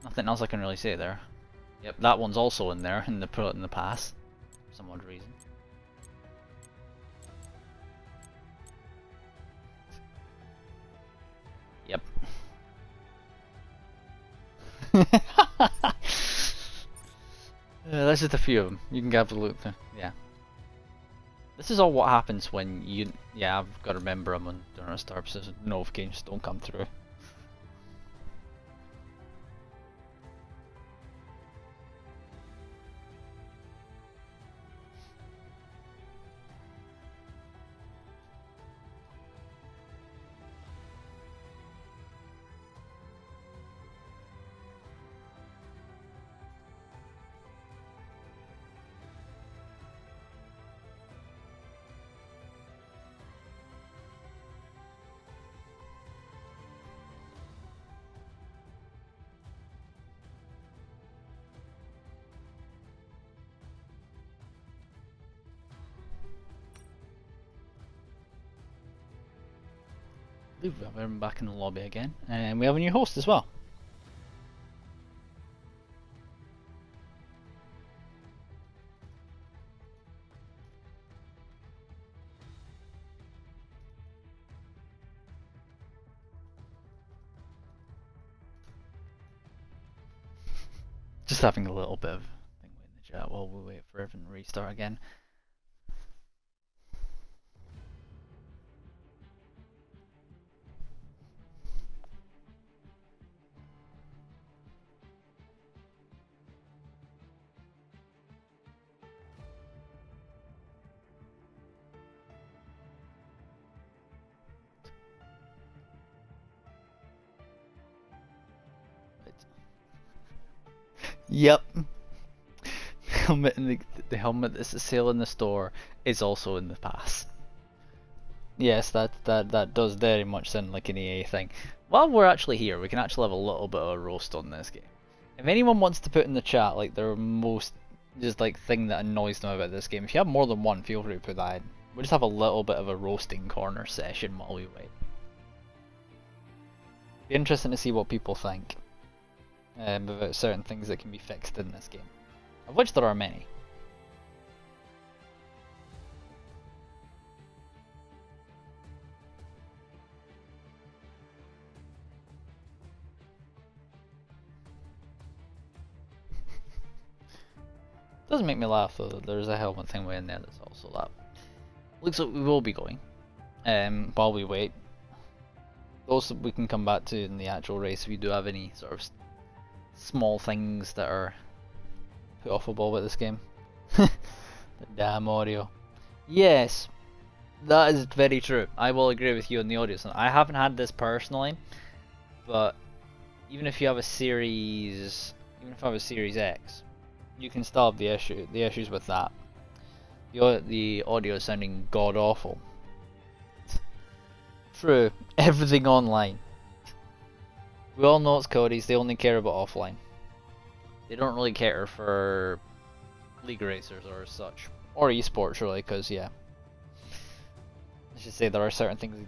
Nothing else I can really say there. Yep, that one's also in there in the pass for some odd reason. Yep. That's just a few of them. You can have a look there. Yeah. This is all what happens when you. Yeah, I've got to remember I'm on Donor Star so notifications don't come through. We have everyone back in the lobby again, and we have a new host as well. Just having a little bit of thing in the chat while we wait for everything to restart again. Yep. The helmet that's a sale in the store is also in the pass. Yes, that does very much sound like an EA thing. While we're actually here, we can actually have a little bit of a roast on this game. If anyone wants to put in the chat like their most just like thing that annoys them about this game, if you have more than one, feel free to put that in. We'll just have a little bit of a roasting corner session while we wait. Be interesting to see what people think about certain things that can be fixed in this game, of which there are many. Doesn't make me laugh though that there's a helmet thing way in there that's also that. Looks like we will be going while we wait. Those we can come back to in the actual race if you do have any sort of small things that are put off a ball with this game. The damn audio. Yes, that is very true. I will agree with you on the audio. I haven't had this personally, but even if you have a Series, X, you can still have the issues with that. The audio is sounding god awful. True, everything online. We all know it's Cody's, they only care about offline. They don't really cater for League Racers or such. Or esports really, because yeah. Let's just say there are certain things that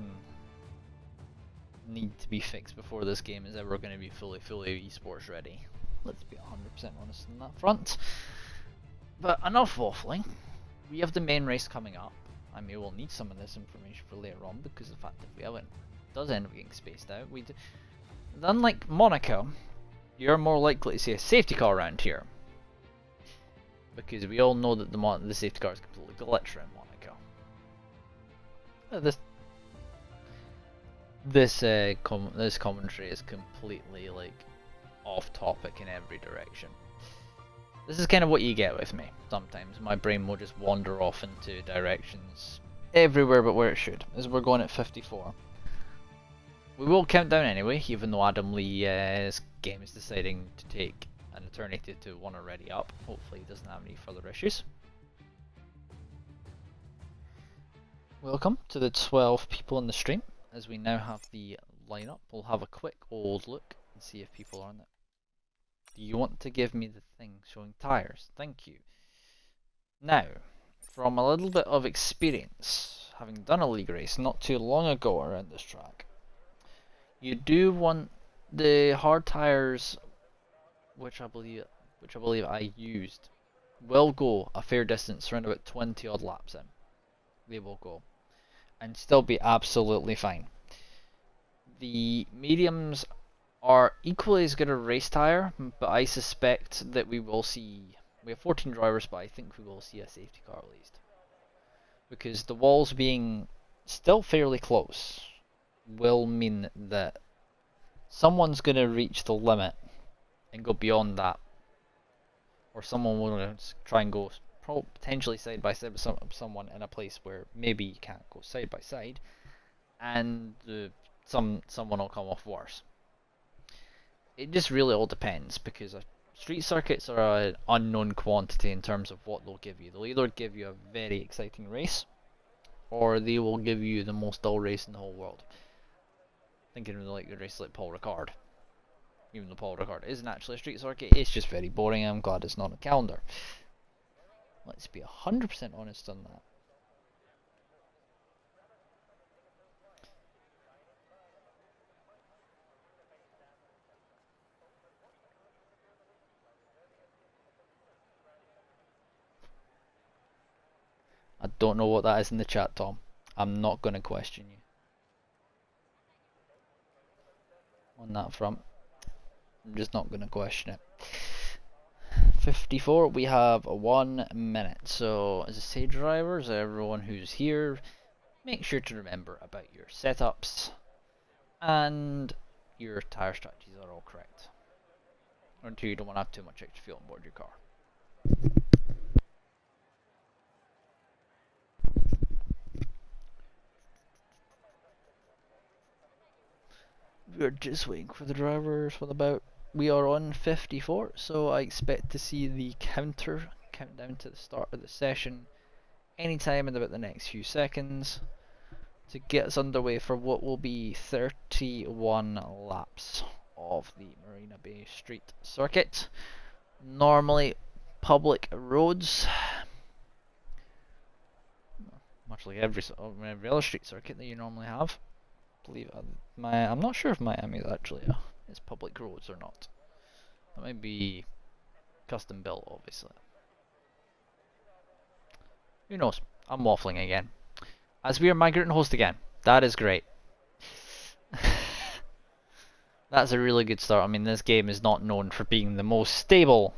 need to be fixed before this game is ever going to be fully esports ready. Let's be 100% honest on that front. But enough waffling. We have the main race coming up. I mean, we'll need some of this information for later on because the fact that it does end up getting spaced out. Unlike Monaco, you're more likely to see a safety car around here. Because we all know that the safety car is completely glitched around Monaco. This commentary is completely like off topic in every direction. This is kind of what you get with me. Sometimes my brain will just wander off into directions everywhere but where it should, as we're going at 54. We will count down anyway, even though Adam Lee's game is deciding to take an eternity to one already up. Hopefully he doesn't have any further issues. Welcome to the 12 people in the stream, as we now have the lineup. We'll have a quick old look and see if people are on it. Do you want to give me the thing showing tyres? Thank you. Now, from a little bit of experience, having done a league race not too long ago around this track, you do want the hard tyres, which I believe I used, will go a fair distance, around about 20 odd laps in. They will go, and still be absolutely fine. The mediums are equally as good a race tyre, but I suspect that we will see, we have 14 drivers, but I think we will see a safety car at least. Because the walls being still fairly close will mean that someone's going to reach the limit and go beyond that. Or someone will try and go potentially side by side with someone in a place where maybe you can't go side by side, and someone will come off worse. It just really all depends, because street circuits are an unknown quantity in terms of what they'll give you. They'll either give you a very exciting race, or they will give you the most dull race in the whole world. Thinking of like the race like Paul Ricard. Even though Paul Ricard isn't actually a street circuit, it's just very boring. I'm glad it's not on a calendar. Let's be 100% honest on that. I don't know what that is in the chat, Tom. I'm not going to question you on that front. I'm just not going to question it. 54, we have 1 minute. So, as I say, drivers, everyone who's here, make sure to remember about your setups and your tyre strategies are all correct, until you don't want to have too much extra fuel on board your car. We're just waiting for the drivers. We are on 54, so I expect to see the count down to the start of the session anytime in about the next few seconds to get us underway for what will be 31 laps of the Marina Bay Street Circuit. Normally public roads, much like every other street circuit that you normally have. I'm not sure if Miami actually is public roads or not. That might be custom built, obviously. Who knows? I'm waffling again. As we are migrant host again. That is great. That's a really good start. I mean, this game is not known for being the most stable.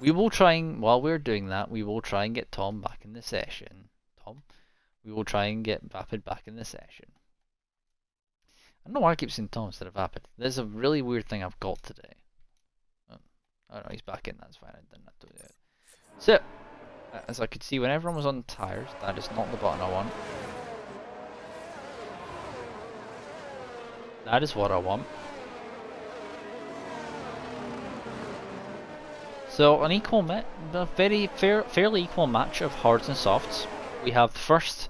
We will try and, while we're doing that, we will try and get Tom back in the session. Tom, we will try and get Vapid back in the session. I don't know why I keep saying Tom instead of Vapid. There's a really weird thing I've got today. Oh no, he's back in, that's fine, I didn't have to do it. So, as I could see when everyone was on tyres, that is not the button I want. That is what I want. So an a very fairly equal match of hards and softs. We have first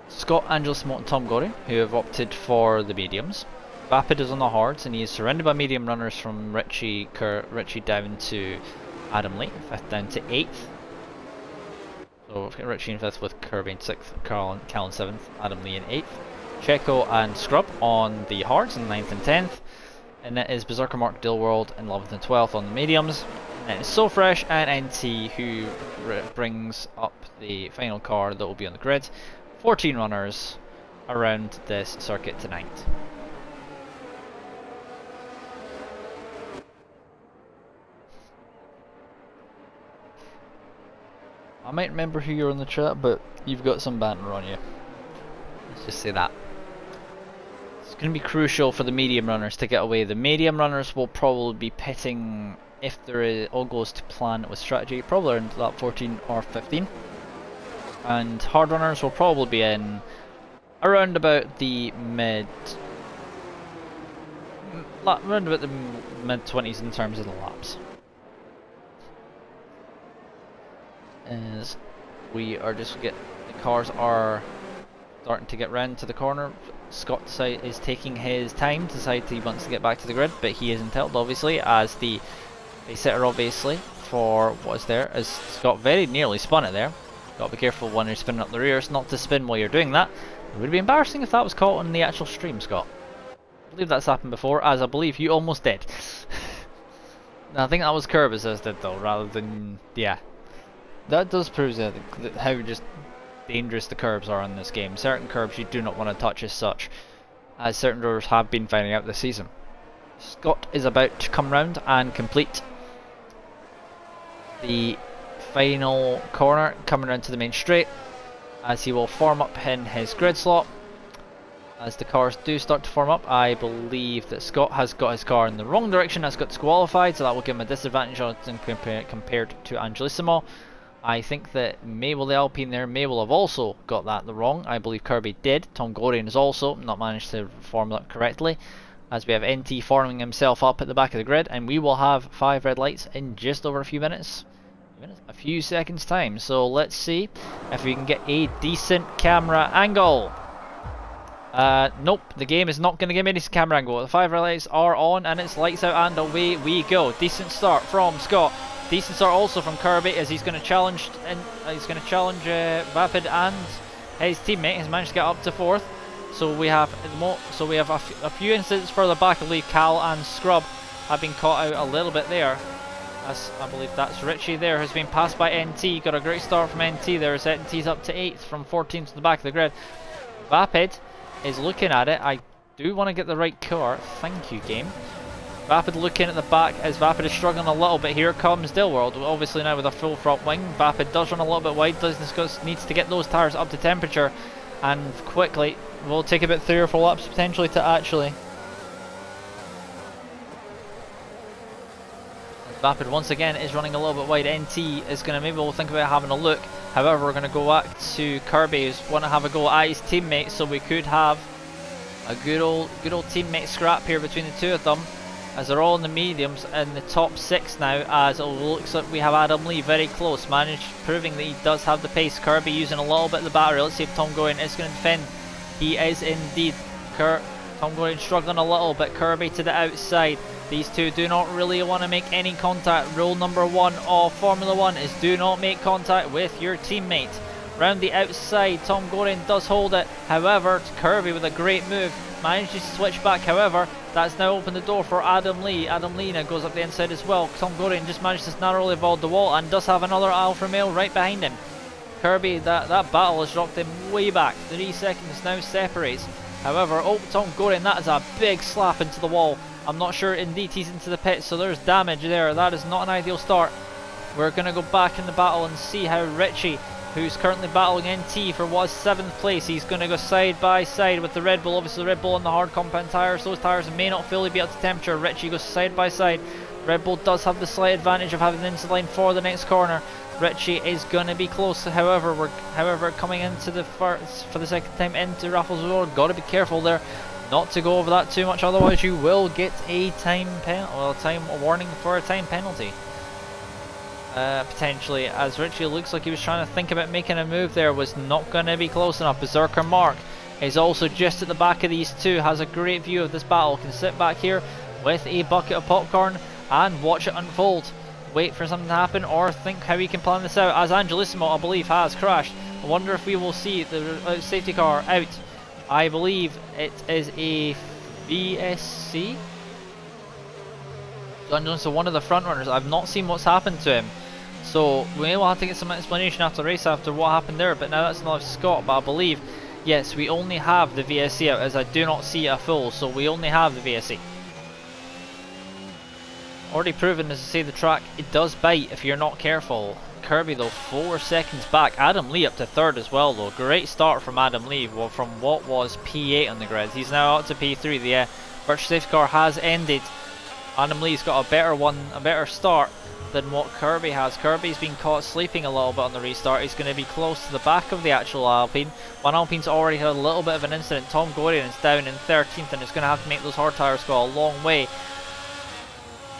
Scott, Angela Smote and Tom Goring, who have opted for the mediums. Vapid is on the hards and he is surrounded by medium runners from Richie down to Adam Lee, 5th down to 8th. So Richie in 5th with Kirby in 6th, Callan 7th, Adam Lee in 8th. Checo and Scrub on the hards in 9th and 10th, and it is Berserker Mark Dillworld in 11th and 12th on the mediums, and then it's So Fresh and NT who brings up the final car that will be on the grid. 14 runners around this circuit tonight. I might remember who you're in the chat, but you've got some banter on you. Let's just say that. It's going to be crucial for the medium runners to get away. The medium runners will probably be pitting, if all goes to plan with strategy, probably around that 14 or 15. And hard runners will probably be in around about the mid 20s in terms of the laps. As we are just the cars are starting to get round to the corner. Scott is taking his time to decide he wants to get back to the grid, but he is entitled obviously as the sitter obviously for what's there, as Scott very nearly spun it there. Got to be careful when you're spinning up the rears not to spin while you're doing that. It would be embarrassing if that was caught on the actual stream, Scott. I believe that's happened before, as I believe you almost did. I think that was Curb assisted though, rather than, yeah. That does prove how just dangerous the curbs are in this game. Certain curbs you do not want to touch as such, as certain drivers have been finding out this season. Scott is about to come round and complete the final corner, coming round to the main straight, as he will form up in his grid slot. As the cars do start to form up, I believe that Scott has got his car in the wrong direction, has got disqualified, so that will give him a disadvantage on compared to Angelissimo. I think that Mabel the Alpine there may well have also got that wrong. I believe Kirby did. Tom Gorian has also not managed to form that correctly, as we have NT forming himself up at the back of the grid, and we will have 5 red lights in just over a few minutes. A few seconds time. So let's see if we can get a decent camera angle. Nope, the game is not going to give me a decent camera angle. The 5 red lights are on and it's lights out and away we go. Decent start from Scott. Decent start also from Kirby, as he's going to challenge Vapid and his teammate has managed to get up to 4th. So we have a few incidents further back. I believe Cal and Scrub have been caught out a little bit there. As I believe that's Richie there, has been passed by NT. Got a great start from NT there, as NT's up to 8th from 14th to the back of the grid. Vapid is looking at it. I do want to get the right car. Thank you, game. Vapid looking at the back, as Vapid is struggling a little bit. Here comes Dilworld, obviously now with a full front wing. Vapid does run a little bit wide, needs to get those tyres up to temperature, and quickly will take about 3 or 4 laps potentially to actually. Vapid once again is running a little bit wide. NT is going to maybe we'll think about having a look. However, we're going to go back to Kirby, who's want to have a go at his teammate, so we could have a good old teammate scrap here between the two of them, as they're all in the mediums in the top 6 now, as it looks like we have Adam Lee very close, proving that he does have the pace. Kirby using a little bit of the battery. Let's see if Tom Gorian is going to defend. He is indeed. Tom Gorian struggling a little bit. Kirby to the outside. These two do not really want to make any contact. Rule number 1 of Formula 1 is do not make contact with your teammate. Round the outside, Tom Gorian does hold it. However, Kirby with a great move manages to switch back. However, that's now opened the door for Adam Lee. Adam Lee now goes up the inside as well. Tom Gorian just managed to narrowly avoid the wall and does have another Alfa Romeo right behind him. Kirby, that battle has dropped him way back. 3 seconds now separates. However, Tom Gorian, that is a big slap into the wall. I'm not sure indeed he's into the pit, so there's damage there. That is not an ideal start. We're going to go back in the battle and see how Richie, who's currently battling NT for was 7th place, he's going to go side by side with the Red Bull. Obviously the Red Bull on the hard compound tyres, those tyres may not fully be up to temperature. Richie goes side by side. Red Bull does have the slight advantage of having the inside line for the next corner. Richie is going to be close. However, we're coming into the first for the second time into Raffles Road. Got to be careful there not to go over that too much, otherwise you will get a time warning for a time penalty. Potentially, as Richie looks like he was trying to think about making a move there, was not going to be close enough. Berserker Mark is also just at the back of these two, has a great view of this battle, can sit back here with a bucket of popcorn and watch it unfold. Wait for something to happen or think how he can plan this out, as Angelissimo I believe has crashed. I wonder if we will see the safety car out. I believe it is a VSC. So one of the front runners. I've not seen what's happened to him, so we may well have to get some explanation after the race after what happened there. But now that's not Scott, but I believe yes, we only have the VSC out, as I do not see a full, so we only have the VSC. Already proven, as I say, the track, it does bite if you're not careful. Kirby though 4 seconds back. Adam Lee up to third as well though. Great start from Adam Lee from what was P8 on the grid. He's now up to P3. The virtual safety car has ended. Adam Lee's got a better start than what Kirby has. Kirby's been caught sleeping a little bit on the restart. He's going to be close to the back of the actual Alpine. One Alpine's already had a little bit of an incident. Tom Gorian is down in 13th and is going to have to make those hard tyres go a long way,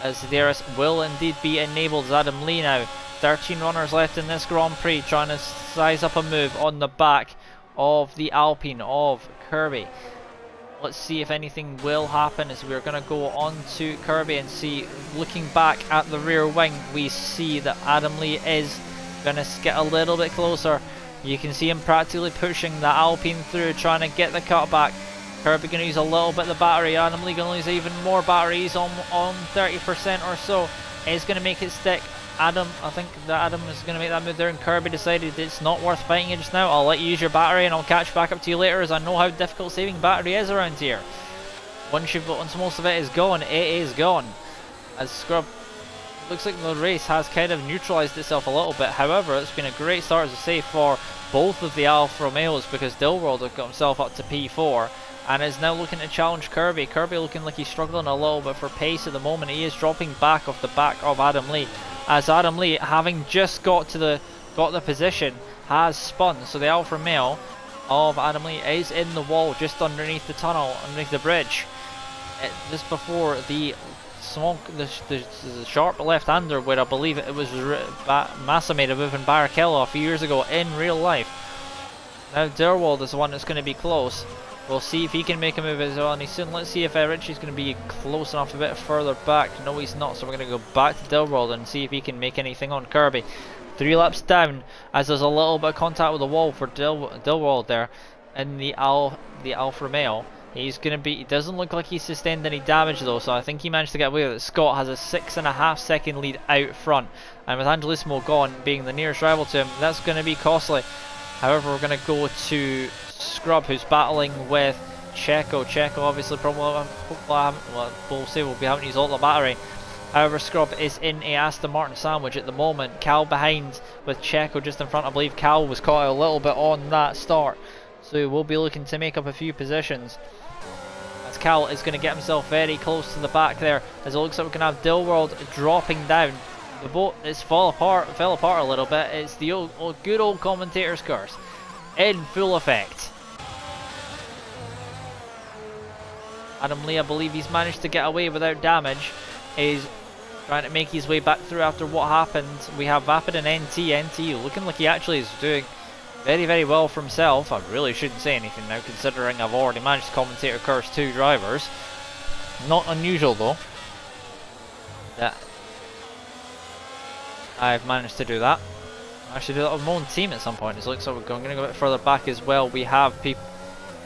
as the DRS will indeed be enabled. Adam Lee now. 13 runners left in this Grand Prix, trying to size up a move on the back of the Alpine of Kirby. Let's see if anything will happen, as we're going to go on to Kirby and see, looking back at the rear wing, we see that Adam Lee is going to get a little bit closer. You can see him practically pushing the Alpine through, trying to get the cutback. Kirby going to use a little bit of the battery. Adam Lee going to use even more batteries on 30% or so. Is going to make it stick. I think that Adam is going to make that move there, and Kirby decided it's not worth fighting you just now. I'll let you use your battery and I'll catch back up to you later, as I know how difficult saving battery is around here. Once most of it is gone, it is gone. As Scrub, looks like the race has kind of neutralised itself a little bit. However, it's been a great start, as I say, for both of the Alfa Romeos, because Dilworld has got himself up to P4 and is now looking to challenge Kirby. Kirby looking like he's struggling a little bit for pace at the moment. He is dropping back off the back of Adam Lee, as Adam Lee, having just got the position, has spun. So the Alfa Romeo of Adam Lee is in the wall just underneath the tunnel, underneath the bridge, just before the sharp left-hander, where I believe it was Massa made a move in Barrichello a few years ago in real life. Now Derwald is the one that's going to be close. We'll see if he can make a move as well, and soon. Let's see if Richie's going to be close enough, a bit further back. No, he's not, so we're going to go back to Dilworld and see if he can make anything on Kirby. 3 laps down, as there's a little bit of contact with the wall for Dilworld there in the Alfa Romeo. He's going to be, it doesn't look like he's sustained any damage though, so I think he managed to get away with it. Scott has a 6.5 second lead out front, and with Angelismo gone, being the nearest rival to him, that's going to be costly. However, we're going to go to Scrub, who's battling with Checo. Checo obviously probably, we'll say we'll be having to use all the battery. However, Scrub is in a Aston Martin sandwich at the moment. Cal behind with Checo just in front. I believe Cal was caught a little bit on that start, so he will be looking to make up a few positions, as Cal is going to get himself very close to the back there, as it looks like we can have Dilworld dropping down. The boat is fell apart a little bit. It's the good old commentator's curse in full effect. Adam Lee, I believe he's managed to get away without damage. Is trying to make his way back through after what happened. We have Vapid and NT looking like he actually is doing very, very well for himself. I really shouldn't say anything now, considering I've already managed to commentator curse 2 drivers. Not unusual though that I've managed to do that. I should do that with my own team at some point. It looks like we're going to go a bit further back as well. We have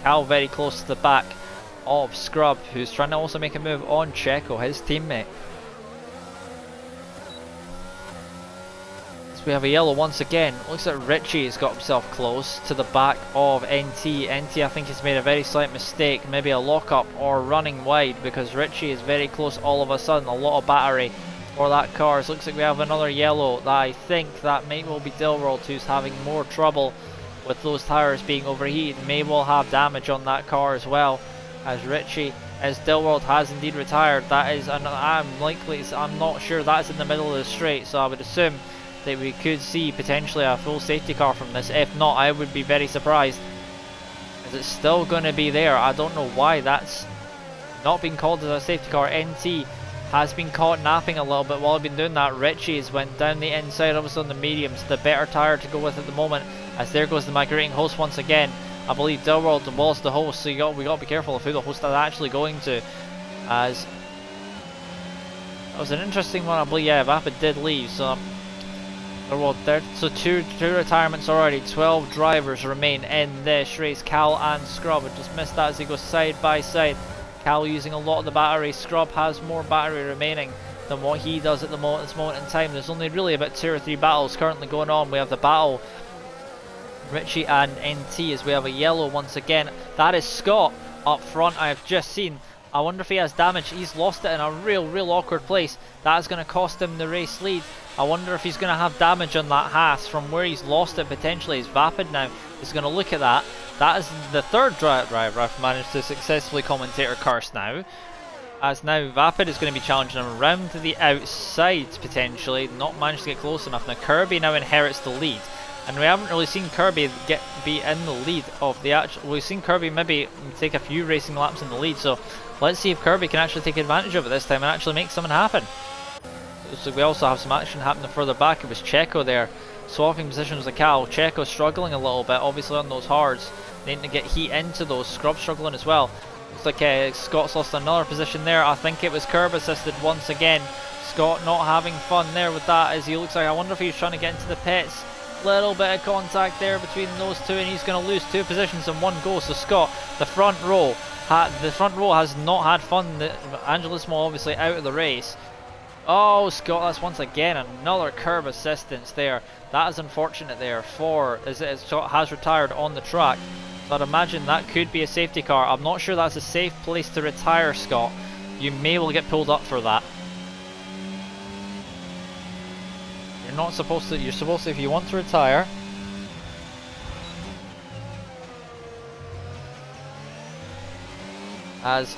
Cal very close to the back of Scrub, who's trying to also make a move on Checo, his teammate. So we have a yellow once again. Looks like Richie has got himself close to the back of NT. NT, I think, has made a very slight mistake, maybe a lockup or running wide, because Richie is very close all of a sudden. A lot of battery for that car. So it looks like we have another yellow. That I think that may well be Dilworld, who's having more trouble with those tires being overheated. May well have damage on that car as well, as Dilworld has indeed retired. That is, I'm not sure that's in the middle of the straight, so I would assume that we could see potentially a full safety car from this. If not, I would be very surprised, as it's still going to be there. I don't know why that's not been called as a safety car. NT has been caught napping a little bit while I've been doing that. Richie's went down the inside, obviously on the mediums, the better tyre to go with at the moment, as there goes the migrating host once again. I believe Dilworld was the host, so we got to be careful of who the host is actually going to, as that was an interesting one. I believe, yeah, Vapid did leave, so Dilworld there. So two retirements already. 12 drivers remain in this race. Cal and Scrub, I just missed that as they go side by side. Cal using a lot of the battery. Scrub has more battery remaining than what he does at this moment in time. There's only really about 2 or 3 battles currently going on. We have the battle Richie and NT, as we have a yellow once again. That is Scott up front. I have just seen I wonder if he has damage. He's lost it in a real awkward place. That is going to cost him the race lead. I wonder if he's going to have damage on that Haas from where he's lost it potentially. He's Vapid now is going to look at that. That is the third driver I've managed to successfully commentator curse now. As now Vapid is going to be challenging him around to the outside potentially. Not managed to get close enough. Now Kirby now inherits the lead. And we haven't really seen Kirby be in the lead of the actual. We've seen Kirby maybe take a few racing laps in the lead. So let's see if Kirby can actually take advantage of it this time and actually make something happen. So we also have some action happening further back. It was Checo there swapping positions with Cal. Checo struggling a little bit, obviously on those hards. Needing to get heat into those. Scrub struggling as well. Looks like Scott's lost another position there. I think it was curb assisted once again. Scott not having fun there with that as he looks like, I wonder if he's trying to get into the pits. Little bit of contact there between those two and he's going to lose 2 positions in one go. So Scott, the front row has not had fun. Angela Small obviously out of the race. Oh, Scott, that's once again another curb assistance there. That is unfortunate there for as Scott has retired on the track. So I'd imagine that could be a safety car. I'm not sure that's a safe place to retire, Scott. You may well get pulled up for that. You're not supposed to, you're supposed to, if you want to retire. As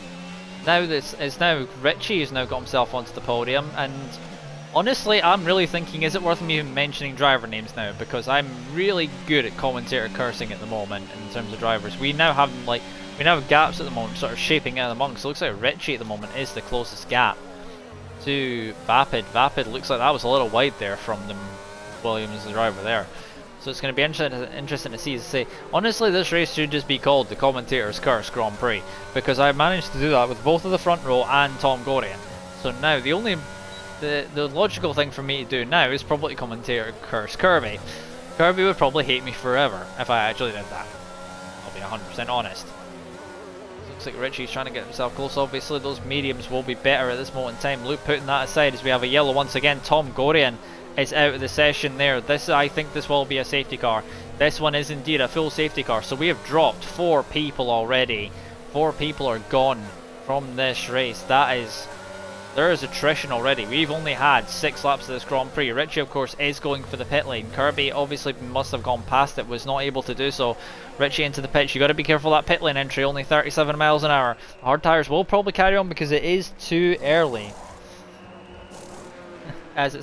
now this is now Richie has now got himself onto the podium, and honestly I'm really thinking, is it worth me even mentioning driver names now, because I'm really good at commentator cursing at the moment in terms of drivers. We now have gaps at the moment sort of shaping out amongst. It looks like Richie at the moment is the closest gap to Vapid. Vapid looks like that was a little wide there from the Williams, the driver there. So it's going to be interesting to see. As I say, honestly, this race should just be called the Commentator's Curse Grand Prix, because I managed to do that with both of the front row and Tom Gorian. So now the logical thing for me to do now is probably Commentator Curse Kirby. Kirby would probably hate me forever if I actually did that. I'll be 100% honest. Looks like Richie's trying to get himself close. Obviously those mediums will be better at this moment in time. Luke putting that aside as we have a yellow once again. Tom Gorian is out of the session there. I think this will be a safety car. This one is indeed a full safety car. So we have dropped 4 people already. 4 people are gone from this race. There is attrition already. We've only had 6 laps of this Grand Prix. Richie, of course, is going for the pit lane. Kirby obviously must have gone past it, was not able to do so. Richie into the pits. You got to be careful of that pit lane entry. Only 37 miles an hour. The hard tires will probably carry on because it is too early. As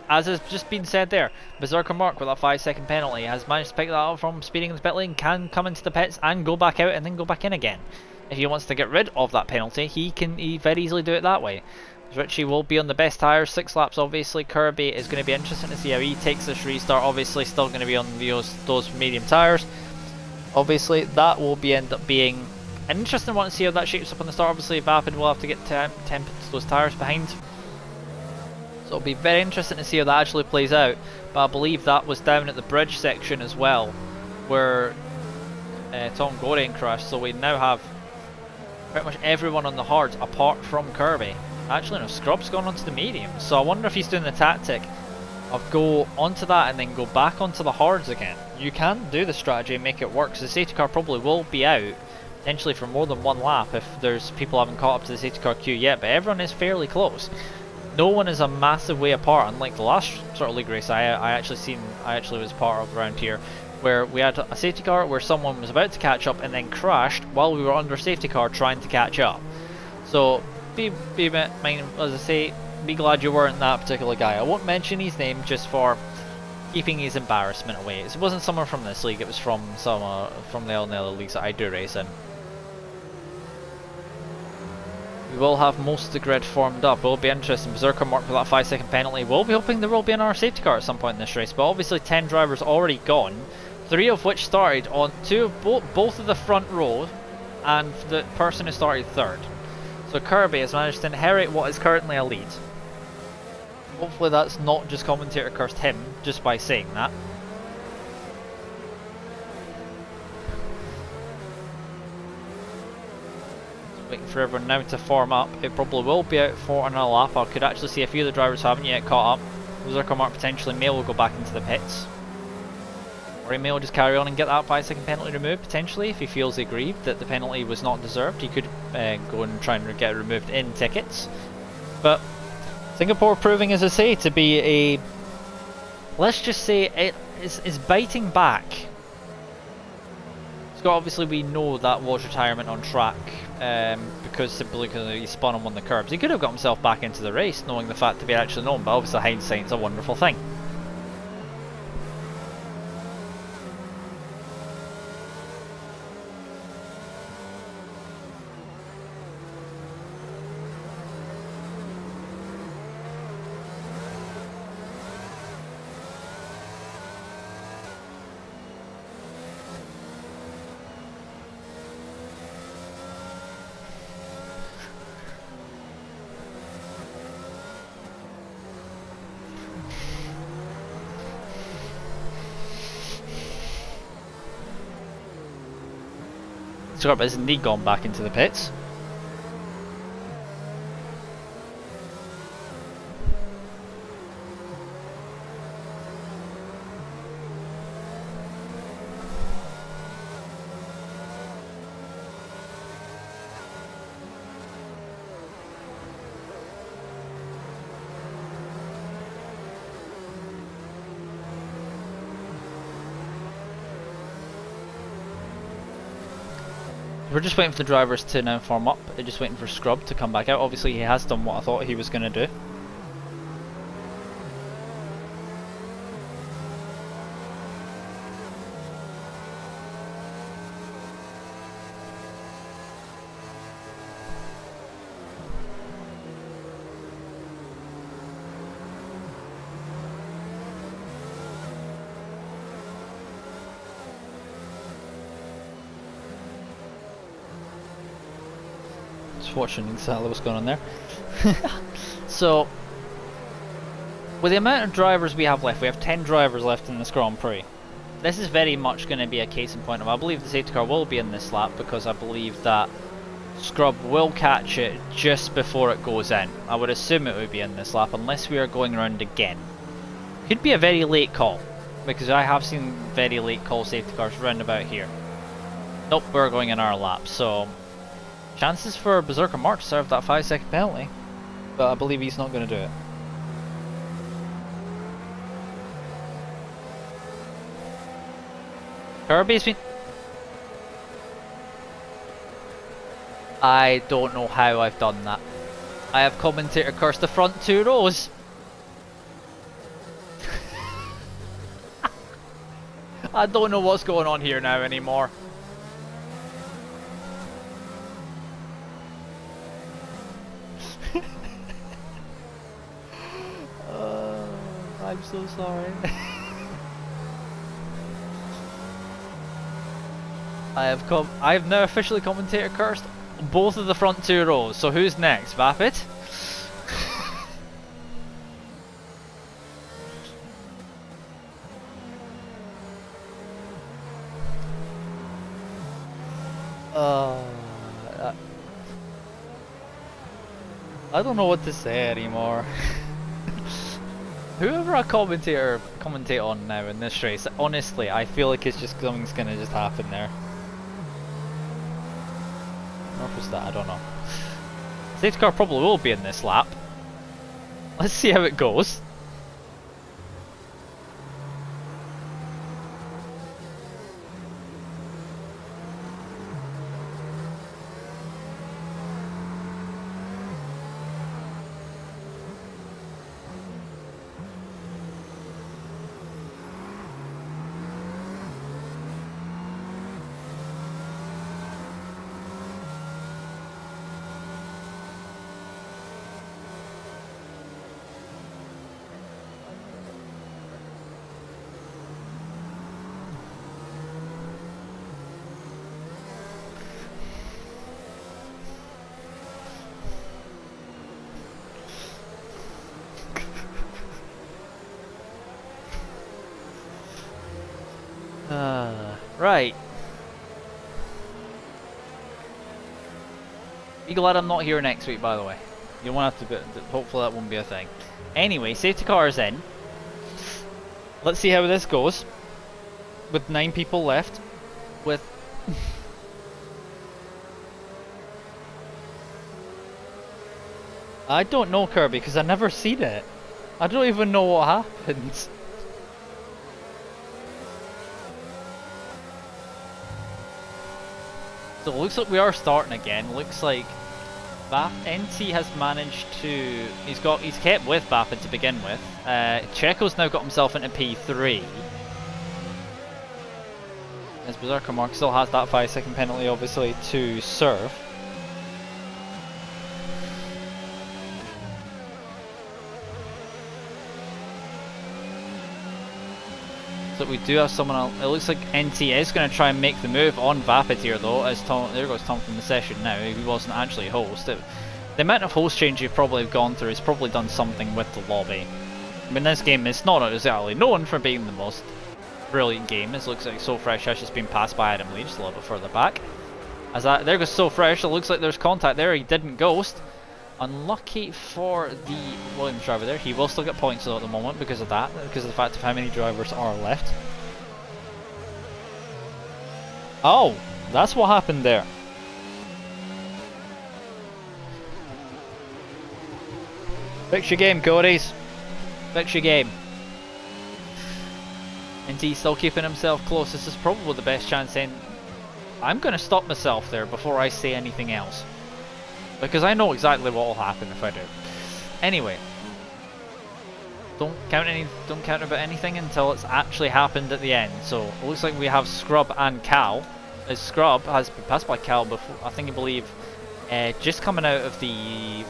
has just been said there, Berserker Mark with that 5-second penalty has managed to pick that up from speeding in the pit lane. Can come into the pits and go back out and then go back in again. If he wants to get rid of that penalty, he can very easily do it that way. Richie will be on the best tyres, 6 laps obviously. Kirby is going to be interesting to see how he takes this restart. Obviously still going to be on those medium tyres. Obviously that will end up being an interesting one to see how that shapes up on the start. Obviously Vapid will have to get temp those tyres behind. So it'll be very interesting to see how that actually plays out. But I believe that was down at the bridge section as well, where Tom Gorian crashed. So we now have pretty much everyone on the hards apart from Kirby. Actually no, Scrub's gone onto the mediums, so I wonder if he's doing the tactic of go onto that and then go back onto the hards again. You can do the strategy and make it work, because the safety car probably will be out potentially for more than 1 lap if there's people haven't caught up to the safety car queue yet, but everyone is fairly close. No one is a massive way apart, unlike the last sort of league race I actually was part of around here, where we had a safety car where someone was about to catch up and then crashed while we were under safety car trying to catch up. So as I say, be glad you weren't that particular guy. I won't mention his name just for keeping his embarrassment away. It wasn't someone from this league, it was from someone from the other leagues that I do race in. We will have most of the grid formed up. It will be interesting. Berserker Mark with that 5-second penalty. We'll be hoping there will be another safety car at some point in this race, but obviously 10 drivers already gone, 3 of which started on both of the front row and the person who started 3rd. So Kirby has managed to inherit what is currently a lead. Hopefully that's not just commentator cursed him just by saying that. Waiting for everyone now to form up. It probably will be out for another lap. I could actually see a few of the drivers who haven't yet caught up. Berserker Mark potentially may will go back into the pits. Or he may just carry on and get that 5-second penalty removed, potentially, if he feels aggrieved that the penalty was not deserved. He could go and try and get removed in tickets. But Singapore proving, as I say, to be a, let's just say it is biting back. So obviously we know that was retirement on track, because simply because he spun on one of the curbs. He could have got himself back into the race knowing the fact to be actually known, but obviously hindsight's a wonderful thing. Scrub has indeed gone back into the pits. We're just waiting for the drivers to now form up. They're just waiting for Scrub to come back out. Obviously he has done what I thought he was going to do. Just watching exactly what's going on there. So, with the amount of drivers we have left, we have 10 drivers left in this Grand Prix. This is very much going to be a case in point of, I believe the safety car will be in this lap, because I believe that Scrub will catch it just before it goes in. I would assume it would be in this lap, unless we are going around again. Could be a very late call, because I have seen very late call safety cars round about here. Nope, we're going in our lap, so chances for Berserker Mark to serve that 5-second penalty, but I believe he's not going to do it. Kirby's been... I don't know how I've done that. I have commentator cursed the front 2 rows. I don't know what's going on here now anymore. I'm so sorry. I have now officially commentator cursed both of the front 2 rows. So who's next? Vapid? I don't know what to say anymore. Whoever I commentate on now in this race, honestly, I feel like it's just something's gonna just happen there. Or was that? I don't know. Safety car probably will be in this lap. Let's see how it goes. Right. Be glad I'm not here next week, by the way. You won't have to. Hopefully that won't be a thing. Anyway, safety car is in. Let's see how this goes. With 9 people left. With I don't know, Kirby, because I never seen it. I don't even know what happens. So it looks like we are starting again. Looks like NT has managed to. He's kept with Vapid to begin with. Checo's now got himself into P3. As Berserker Mark still has that 5-second penalty, obviously, to serve. So we do have someone else. It looks like NT is going to try and make the move on Vapid here, though. As Tom, there goes Tom from the session now. He wasn't actually host. The amount of host change you've probably gone through has probably done something with the lobby. I mean, this game is not exactly known for being the most brilliant game. It looks like So Fresh has just been passed by Adam Lee, just a little bit further back. As that, there goes So Fresh. It looks like there's contact there. He didn't ghost. Unlucky for the Williams driver there. He will still get points though at the moment because of that, because of the fact of how many drivers are left. Oh, that's what happened there. Fix your game, Cody's. Fix your game. And he's still keeping himself close. This is probably the best chance in. I'm going to stop myself there before I say anything else, because I know exactly what will happen if I do. Anyway, don't count about anything until it's actually happened at the end. So it looks like we have Scrub and Cal. As Scrub has been passed by Cal before, I believe, just coming out of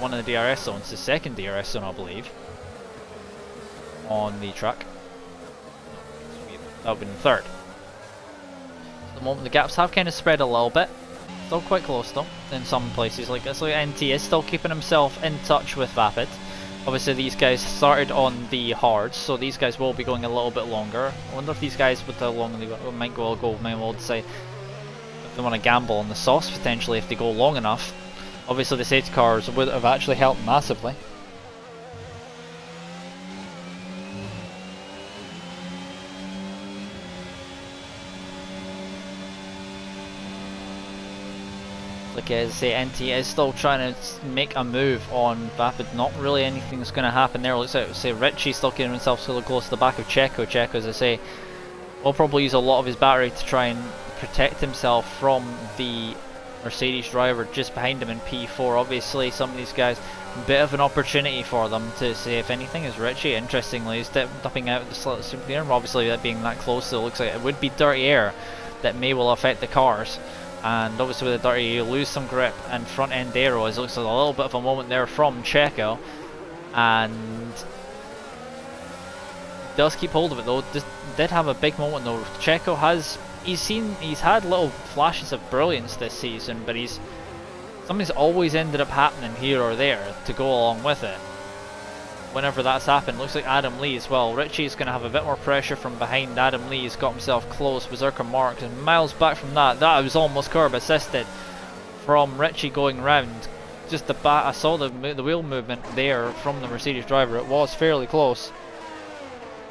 one of the DRS zones, the second DRS zone, I believe, on the track. That would have been the third. At the moment, the gaps have kind of spread a little bit. Still quite close though, in some places like this. Like NT is still keeping himself in touch with Vapid. Obviously these guys started on the hards, so these guys will be going a little bit longer. I wonder if these guys, with how long they go, might well decide if they want to gamble on the sauce potentially if they go long enough. Obviously the safety cars would have actually helped massively. Like as I say, NT is still trying to make a move on Vapid. Not really anything that's going to happen there. Looks like, say, Richie's still getting himself so close to the back of Checo. Checo, as I say, will probably use a lot of his battery to try and protect himself from the Mercedes driver just behind him in P4. Obviously, some of these guys, a bit of an opportunity for them to say, if anything, is Richie. Interestingly, he's dipping out the slit super clear. Obviously, that being that close, so it looks like it would be dirty air that may well affect the cars. And obviously with the dirty, you lose some grip and front end aero. It looks like a little bit of a moment there from Checo, and does keep hold of it though. This did have a big moment though. Checo he's had little flashes of brilliance this season, but something's always ended up happening here or there to go along with it. Whenever that's happened, looks like Adam Lee as well. Richie's going to have a bit more pressure from behind. Adam Lee's got himself close. Berserker Mark and miles back from that. That was almost curb assisted from Richie going round. Just I saw the wheel movement there from the Mercedes driver. It was fairly close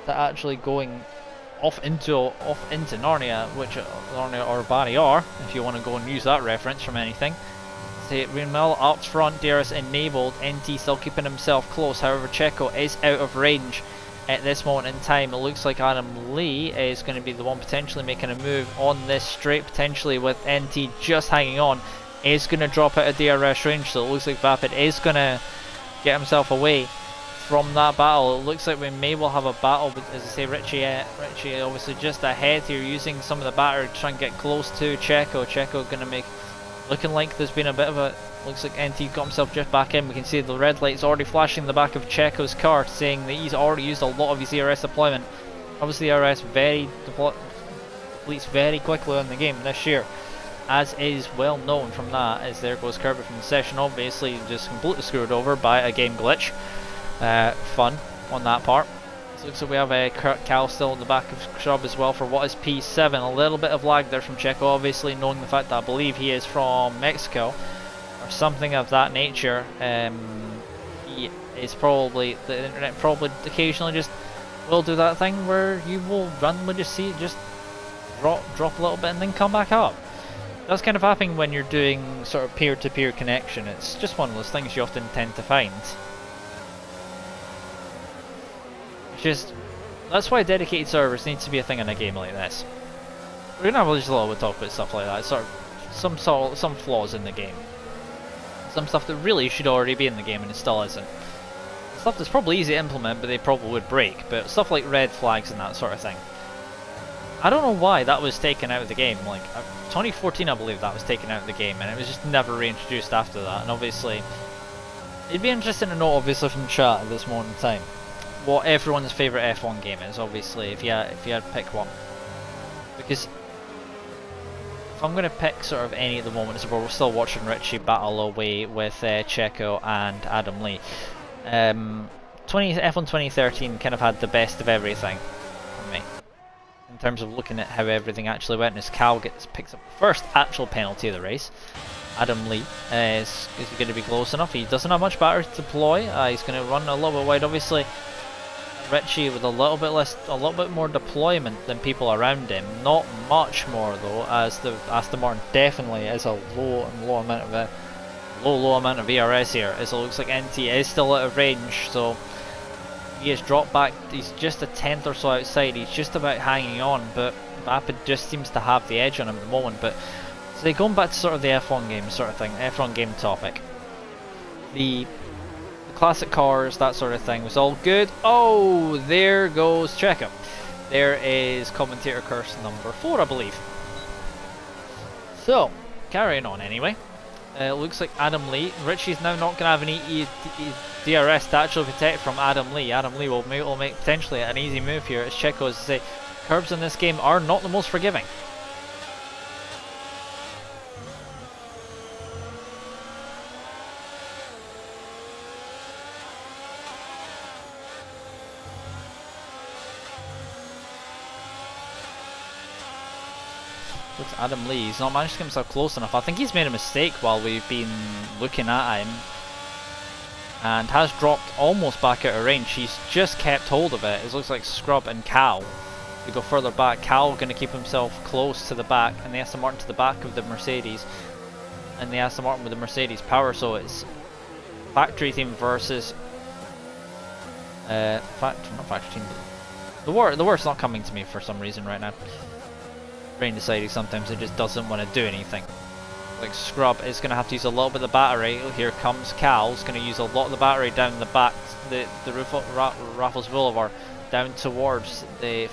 to actually going off into Narnia, which Narnia or Barrier, if you want to go and use that reference from anything. Windmill up front, DRS enabled. NT still keeping himself close. However, Checo is out of range at this moment in time. It looks like Adam Lee is going to be the one potentially making a move on this straight, potentially with NT just hanging on. Is going to drop out of DRS range, so it looks like Vapid is going to get himself away from that battle. It looks like we may well have a battle, but as I say, Richie obviously just ahead here, using some of the battery to try and get close to Checo. Checo going to make. Looking like there's been a bit of a. Looks like NT got himself just back in. We can see the red light's already flashing in the back of Checo's car, saying that he's already used a lot of his ERS deployment. Obviously, ERS depletes very quickly in the game this year, as is well known from that. As there goes Kirby from the session, obviously just completely screwed over by a game glitch. Fun on that part. So looks like we have Cal still in the back of Scrub as well for what is P7. A little bit of lag there from Checo, obviously knowing the fact that I believe he is from Mexico or something of that nature. He is probably, the internet probably occasionally just will do that thing where you will randomly just see it just drop a little bit and then come back up. That's kind of happening when you're doing sort of peer-to-peer connection. It's just one of those things you often tend to find. It's just, that's why dedicated servers need to be a thing in a game like this. We're gonna have just a little bit talk about stuff like that. Sort of some flaws in the game. Some stuff that really should already be in the game and it still isn't. Stuff that's probably easy to implement, but they probably would break. But stuff like red flags and that sort of thing. I don't know why that was taken out of the game. Like 2014, I believe that was taken out of the game, and it was just never reintroduced after that. And obviously, it'd be interesting to know, obviously, from chat at this moment in time, what everyone's favourite F1 game is. Obviously, if you had to pick one, because if I'm going to pick sort of any at the moment, we're still watching Richie battle away with Checo and Adam Lee. F1 2013 kind of had the best of everything for me in terms of looking at how everything actually went. As Cal picks up the first actual penalty of the race, Adam Lee is going to be close enough. He doesn't have much battery to deploy. He's going to run a little bit wide, obviously. Richie with a little bit more deployment than people around him. Not much more though, as the Aston Martin definitely is a low amount of ERS here, as it looks like NT is still out of range. So he has dropped back. He's just a tenth or so outside. He's just about hanging on, but Vapid just seems to have the edge on him at the moment. But so going back to sort of the F1 game sort of thing, F1 game topic. The classic cars, that sort of thing was all good. Oh, there goes Checo. There is commentator curse number 4, I believe. So, carrying on anyway. Looks like Adam Lee. Richie's now not going to have any DRS to actually protect from Adam Lee. Adam Lee will make potentially an easy move here, as Checo is to say, curbs in this game are not the most forgiving. Looks Adam Lee, he's not managed to get himself close enough. I think he's made a mistake while we've been looking at him, and has dropped almost back out of range. He's just kept hold of it. It looks like Scrub and Cal to go further back. Cal going to keep himself close to the back, and the Aston Martin to the back of the Mercedes, and the Aston Martin with the Mercedes power. So it's factory team versus not factory team. The word's not coming to me for some reason right now. Brain deciding sometimes it just doesn't want to do anything. Like Scrub is going to have to use a little bit of the battery. Here comes Cal's going to use a lot of the battery down the back, the Raffles Boulevard, down towards the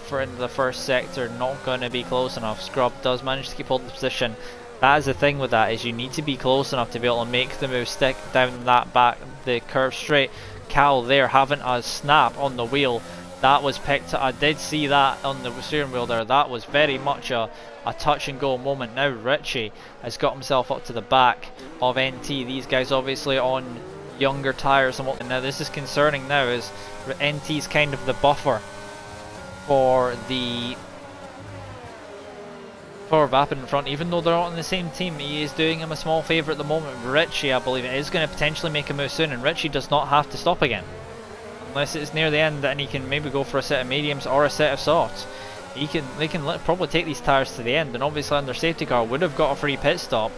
first sector. Not going to be close enough. Scrub does manage to keep hold of the position. That is the thing with that, is you need to be close enough to be able to make the move, stick down that back, the curve straight. Cal there having a snap on the wheel. That was picked. I did see that on the steering wheel there. That was very much a touch and go moment. Now Richie has got himself up to the back of NT. These guys obviously on younger tyres. And now this is concerning now, as NT's kind of the buffer for Vapid in front. Even though they're not on the same team, he is doing him a small favour at the moment. Richie, I believe, is going to potentially make a move soon, and Richie does not have to stop again. Unless it's near the end and he can maybe go for a set of mediums or a set of softs. They can probably take these tyres to the end, and obviously under safety car would have got a free pit stop.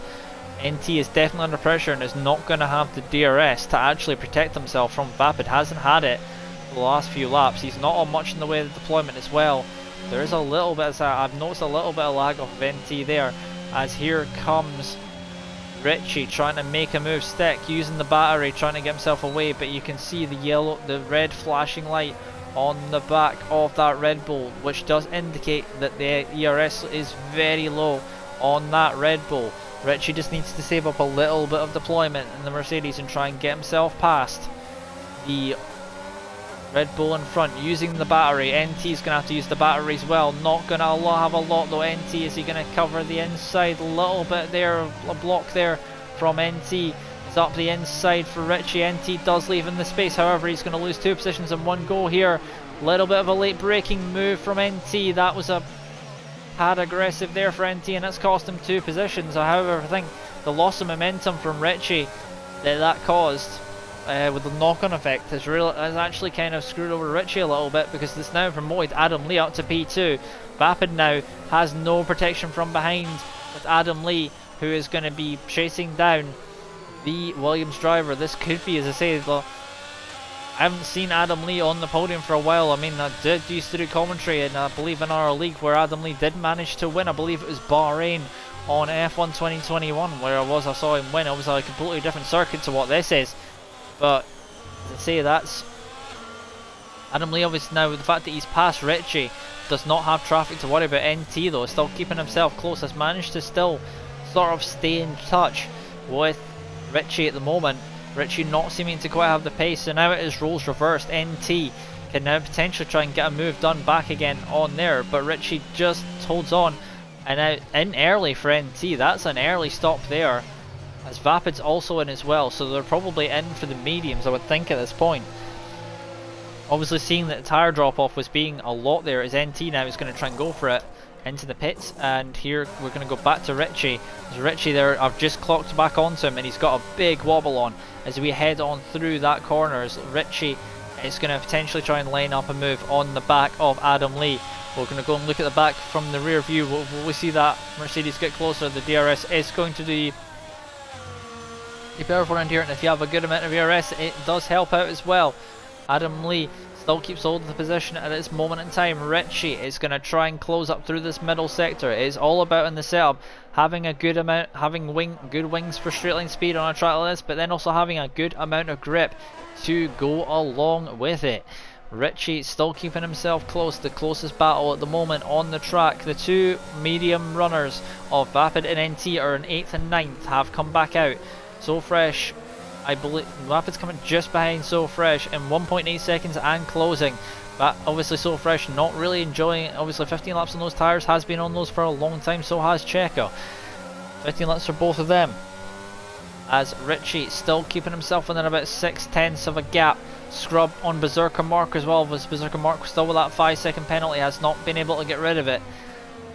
NT is definitely under pressure and is not going to have the DRS to actually protect himself from Vapid. Hasn't had it for the last few laps. He's not on much in the way of deployment as well. There is a little bit of, I've noticed a little bit of lag off of NT there, as here comes Richie trying to make a move stick, using the battery, trying to get himself away, but you can see the red flashing light on the back of that Red Bull, which does indicate that the ERS is very low on that Red Bull. Richie just needs to save up a little bit of deployment in the Mercedes and try and get himself past the Red Bull in front, using the battery. NT's going to have to use the battery as well. Not going to have a lot though. NT, is he going to cover the inside? A little bit there, a block there from NT. It's up the inside for Richie. NT does leave in the space, however he's going to lose 2 positions in one go here. Little bit of a late braking move from NT. That was a tad aggressive there for NT, and that's cost him 2 positions. However, I think the loss of momentum from Richie that caused with the knock-on effect has actually kind of screwed over Richie a little bit, because it's now promoted Adam Lee up to P2. Vapid now has no protection from behind with Adam Lee, who is going to be chasing down the Williams driver. This could be, as I say, I haven't seen Adam Lee on the podium for a while. I mean, I did used to do commentary, and I believe in our league where Adam Lee did manage to win. I believe it was Bahrain on F1 2021 where I saw him win. It was a completely different circuit to what this is. But, as I say, that's Adam Lee. Obviously now, with the fact that he's past Richie, does not have traffic to worry about. NT though, still keeping himself close, has managed to still sort of stay in touch with Richie at the moment. Richie not seeming to quite have the pace, so now it is roles reversed. NT can now potentially try and get a move done back again on there, but Richie just holds on, and now in early for NT. That's an early stop there, as Vapid's also in as well, so they're probably in for the mediums, I would think, at this point. Obviously seeing that the tyre drop off was being a lot there, as NT now is going to try and go for it into the pits, and here we're going to go back to Richie. As Richie there, I've just clocked back onto him, and he's got a big wobble on as we head on through that corner, as Richie is going to potentially try and line up a move on the back of Adam Lee. We're going to go and look at the back from the rear view. Will we see that Mercedes get closer? The DRS is going to be powerful around here, and if you have a good amount of DRS, it does help out as well. Adam Lee still keeps hold of the position at this moment in time. Richie is going to try and close up through this middle sector. It is all about in the setup having a good amount, good wings for straight line speed on a track like this, but then also having a good amount of grip to go along with it. Richie still keeping himself close. The closest battle at the moment on the track. The two medium runners of Vapid and NT are in 8th and 9th, have come back out. So Fresh, I believe Vapid's coming just behind So Fresh in 1.8 seconds and closing. But obviously So Fresh not really enjoying it. Obviously 15 laps on those tyres, has been on those for a long time, so has Checo. 15 laps for both of them. As Richie still keeping himself within about 6/10 of a gap. Scrub on Berserker Mark as well, was Berserker Mark still with that 5-second penalty, has not been able to get rid of it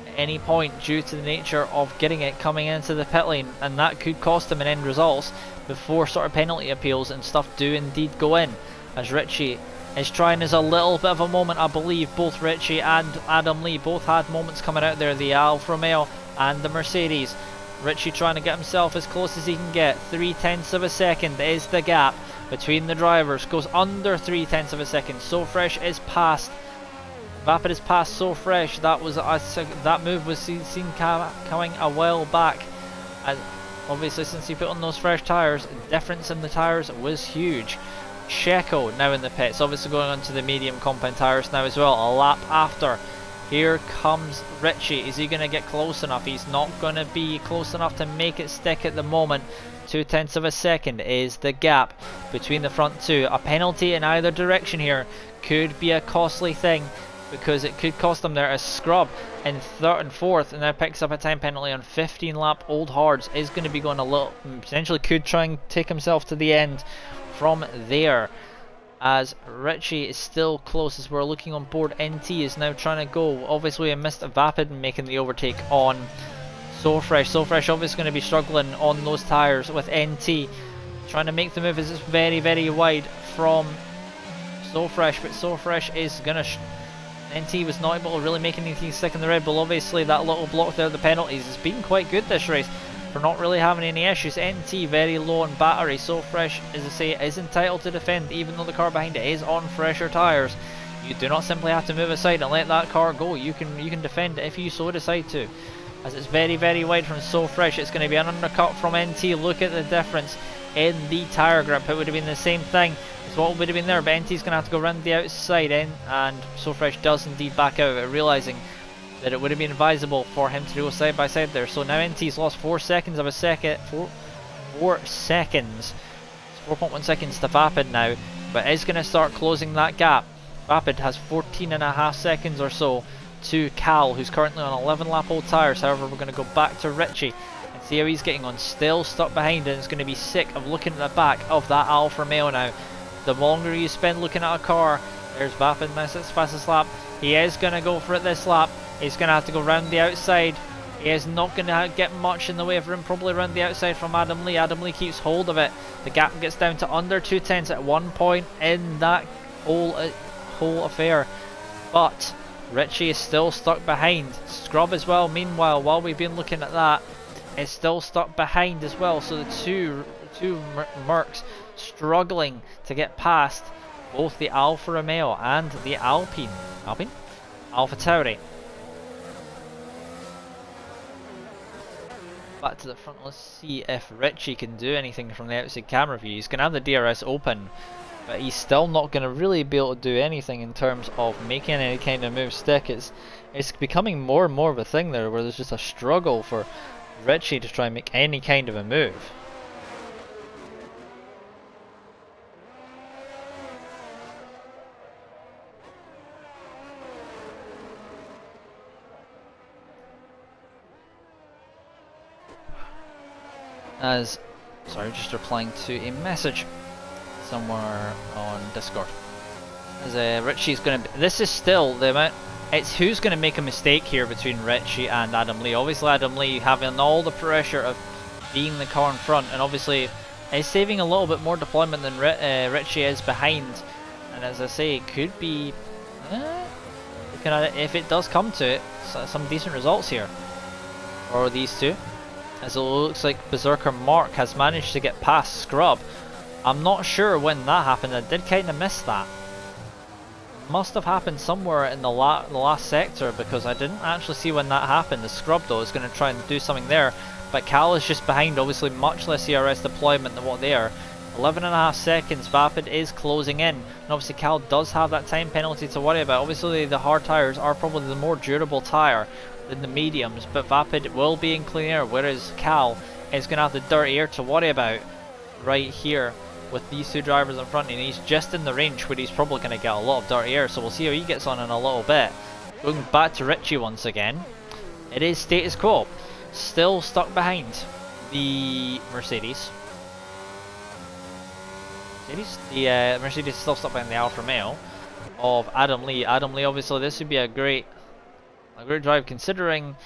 at any point due to the nature of getting it coming into the pit lane, and that could cost him in end results before sort of penalty appeals and stuff do indeed go in. As Richie is trying, as a little bit of a moment, I believe both Richie and Adam Lee both had moments coming out there, the Alfa Romeo and the Mercedes. Richie trying to get himself as close as he can get. 0.3 of a second is the gap between the drivers, goes under 0.3 of a second. So Fresh is past. Vapid is past So Fresh. That was that move was seen coming a while back. As obviously since he put on those fresh tyres, the difference in the tyres was huge. Checo now in the pits, obviously going on to the medium compound tyres now as well, a lap after. Here comes Richie. Is he going to get close enough? He's not going to be close enough to make it stick at the moment. 0.2 of a second is the gap between the front two. A penalty in either direction here could be a costly thing, because it could cost them there. A Scrub in 3rd and 4th, and now picks up a time penalty on 15 lap Old Hards. Is going to be going a little, potentially could try and take himself to the end from there. As Richie is still close, as we're looking on board. NT is now trying to go. Obviously, I missed Vapid making the overtake on So Fresh. So Fresh obviously going to be struggling on those tyres with NT. Trying to make the move as it's very, very wide from So Fresh, but So Fresh is going to... NT was not able to really make anything stick in the Red Bull. Obviously, that little block there, the penalties, has been quite good this race for not really having any issues. NT very low on battery. So Fresh, as I say, is entitled to defend, even though the car behind it is on fresher tyres. You do not simply have to move aside and let that car go. You can defend it if you so decide to. As it's very, very wide from So Fresh, it's going to be an undercut from NT. Look at the difference in the tyre grip. It would have been the same thing as what would have been there, but NT's going to have to go around the outside in, and So Fresh does indeed back out, realising that it would have been advisable for him to go side by side there. So now NT's lost 4 seconds of a second. 4 seconds. It's 4.1 seconds to Vapid now, but is going to start closing that gap. Vapid has 14.5 seconds or so to Cal, who's currently on 11 lap old tyres. However, we're going to go back to Richie and see how he's getting on. Still stuck behind, and is going to be sick of looking at the back of that Alfa Romeo now. The longer you spend looking at a car, there's Vapid, that's his fastest lap. He is going to go for it this lap. He's going to have to go round the outside. He is not going to get much in the way of room, probably around the outside from Adam Lee. Adam Lee keeps hold of it. The gap gets down to under 0.2 at one point in that whole affair. But Richie is still stuck behind. Scrub as well, meanwhile, while we've been looking at that, is still stuck behind as well. So the two Mercs struggling to get past both the Alfa Romeo and the Alpine Alpha Tauri. Back to the front, let's see if Richie can do anything from the outside camera view. He's going to have the DRS open, but he's still not going to really be able to do anything in terms of making any kind of move stick. It's becoming more and more of a thing there, where there's just a struggle for Richie to try and make any kind of a move. Just replying to a message somewhere on Discord. As Richie's going to, this is still the amount, it's who's going to make a mistake here between Richie and Adam Lee. Obviously Adam Lee having all the pressure of being the car in front, and obviously is saving a little bit more deployment than Richie is behind. And as I say, it could be, looking at it, if it does come to it, some decent results here for these two. As it looks like Berserker Mark has managed to get past Scrub. I'm not sure when that happened. I did kind of miss that. Must have happened somewhere in the last sector, because I didn't actually see when that happened. The Scrub though is going to try and do something there, but Cal is just behind, obviously much less ERS deployment than what they are. 11.5 seconds, Vapid is closing in, and obviously Cal does have that time penalty to worry about. Obviously the hard tyres are probably the more durable tyre than the mediums, but Vapid will be in clean air, whereas Cal is going to have the dirty air to worry about right here with these two drivers in front, and he's just in the range where he's probably going to get a lot of dirty air, so we'll see how he gets on in a little bit. Going back to Richie once again, it is status quo, still stuck behind the Mercedes. The Mercedes is still stuck behind the Alfa Romeo of Adam Lee. Adam Lee, obviously this would be a great drive, considering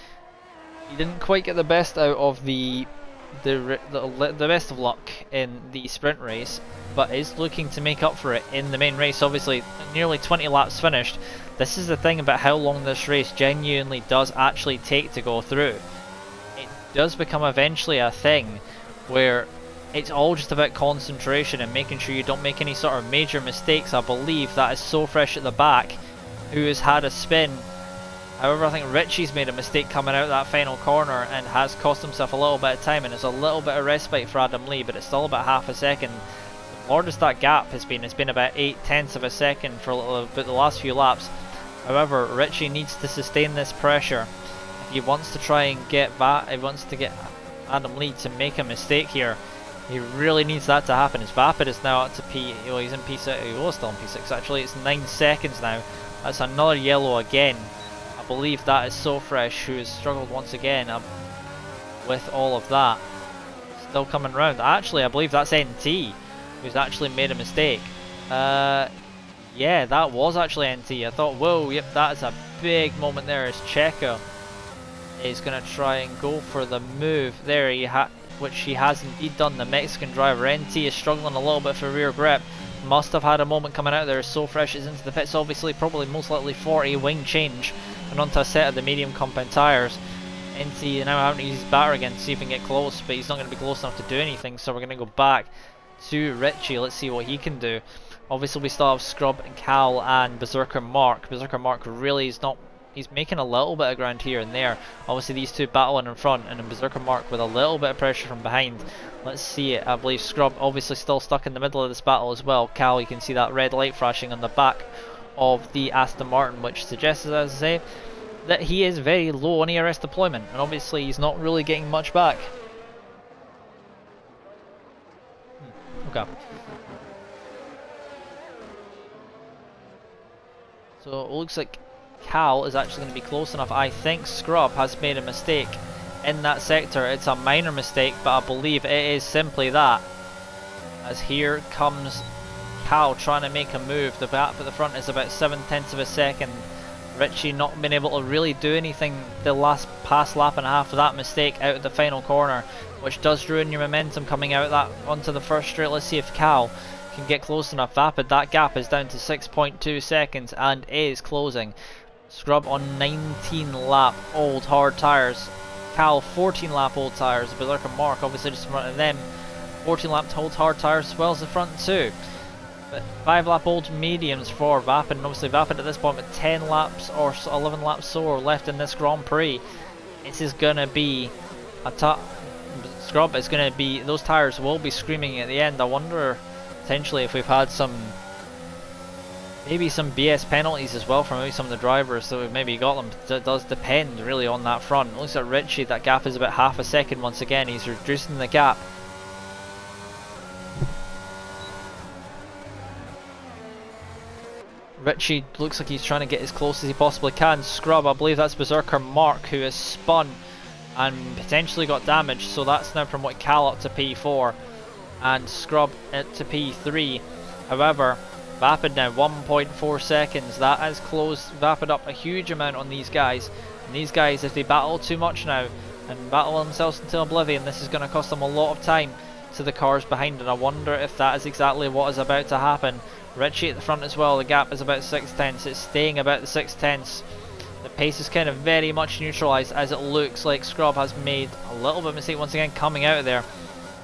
he didn't quite get the best out of the best of luck in the sprint race, but is looking to make up for it in the main race. Obviously nearly 20 laps finished. This is the thing about how long this race genuinely does actually take to go through. It does become eventually a thing where it's all just about concentration and making sure you don't make any sort of major mistakes. I believe that is So Fresh at the back, who has had a spin. However, I think Richie's made a mistake coming out of that final corner and has cost himself a little bit of time, and it's a little bit of respite for Adam Lee, but it's still about half a second. The largest that gap has been, it's been about 0.8 of a second for about the last few laps. However, Richie needs to sustain this pressure if he wants to try and get Adam Lee to make a mistake here. He really needs that to happen. His Vapid is now up to well, he's in P6, he was still in P6 actually, it's 9 seconds now. That's another yellow again. I believe that is So Fresh, who has struggled once again with all of that. Still coming round. Actually, I believe that's NT, who's actually made a mistake. Yeah, that was actually NT. I thought, whoa, yep, that is a big moment there as Checo is going to try and go for the move there, which he has indeed done. The Mexican driver, NT, is struggling a little bit for rear grip. Must have had a moment coming out there. So Fresh is into the pits, obviously, probably most likely for a wing change and onto a set of the medium compound tyres. NT now having to use his batter again to see if he can get close, but he's not going to be close enough to do anything, so we're going to go back to Richie. Let's see what he can do. Obviously we still have Scrub and Cal and Berserker Mark. Berserker Mark really is not, he's making a little bit of ground here and there. Obviously these two battling in front, and then Berserker Mark with a little bit of pressure from behind. Let's see it. I believe Scrub obviously still stuck in the middle of this battle as well. Cal, you can see that red light flashing on the back of the Aston Martin, which suggests, as I say, that he is very low on ERS deployment, and obviously he's not really getting much back. Okay. So it looks like Cal is actually going to be close enough. I think Scrub has made a mistake in that sector. It's a minor mistake, but I believe it is simply that. As here comes Cal trying to make a move. The gap at the front is about 0.7 of a second. Richie not been able to really do anything the past lap and a half of that mistake out of the final corner, which does ruin your momentum coming out of that onto the first straight. Let's see if Cal can get close enough. Vapid, that gap is down to 6.2 seconds and is closing. Scrub on 19 lap old hard tyres. Cal 14 lap old tyres. Berserker Mark obviously just in front of them. 14 lap old hard tyres as well as the front two. But 5 lap old mediums for Vapid, and obviously Vapid at this point with 10 laps or 11 laps so left in this Grand Prix. This is gonna be a tough Scrub. Is gonna be, those tyres will be screaming at the end. I wonder potentially if we've had maybe some BS penalties as well from maybe some of the drivers, so we've maybe got them. It does depend really on that front. It looks like Richie, that gap is about half a second once again. He's reducing the gap. Richie looks like he's trying to get as close as he possibly can. Scrub, I believe that's Berserker Mark who has spun and potentially got damaged, so that's now from what Cal up to P4 and Scrub to P3. However, Vapid now 1.4 seconds. That has closed Vapid up a huge amount on these guys. And these guys, if they battle too much now and battle themselves into oblivion, this is going to cost them a lot of time to the cars behind. And I wonder if that is exactly what is about to happen. Richie at the front as well. The gap is about 6 tenths. It's staying about the 6 tenths. The pace is kind of very much neutralised, as it looks like Scrub has made a little bit of mistake once again coming out of there.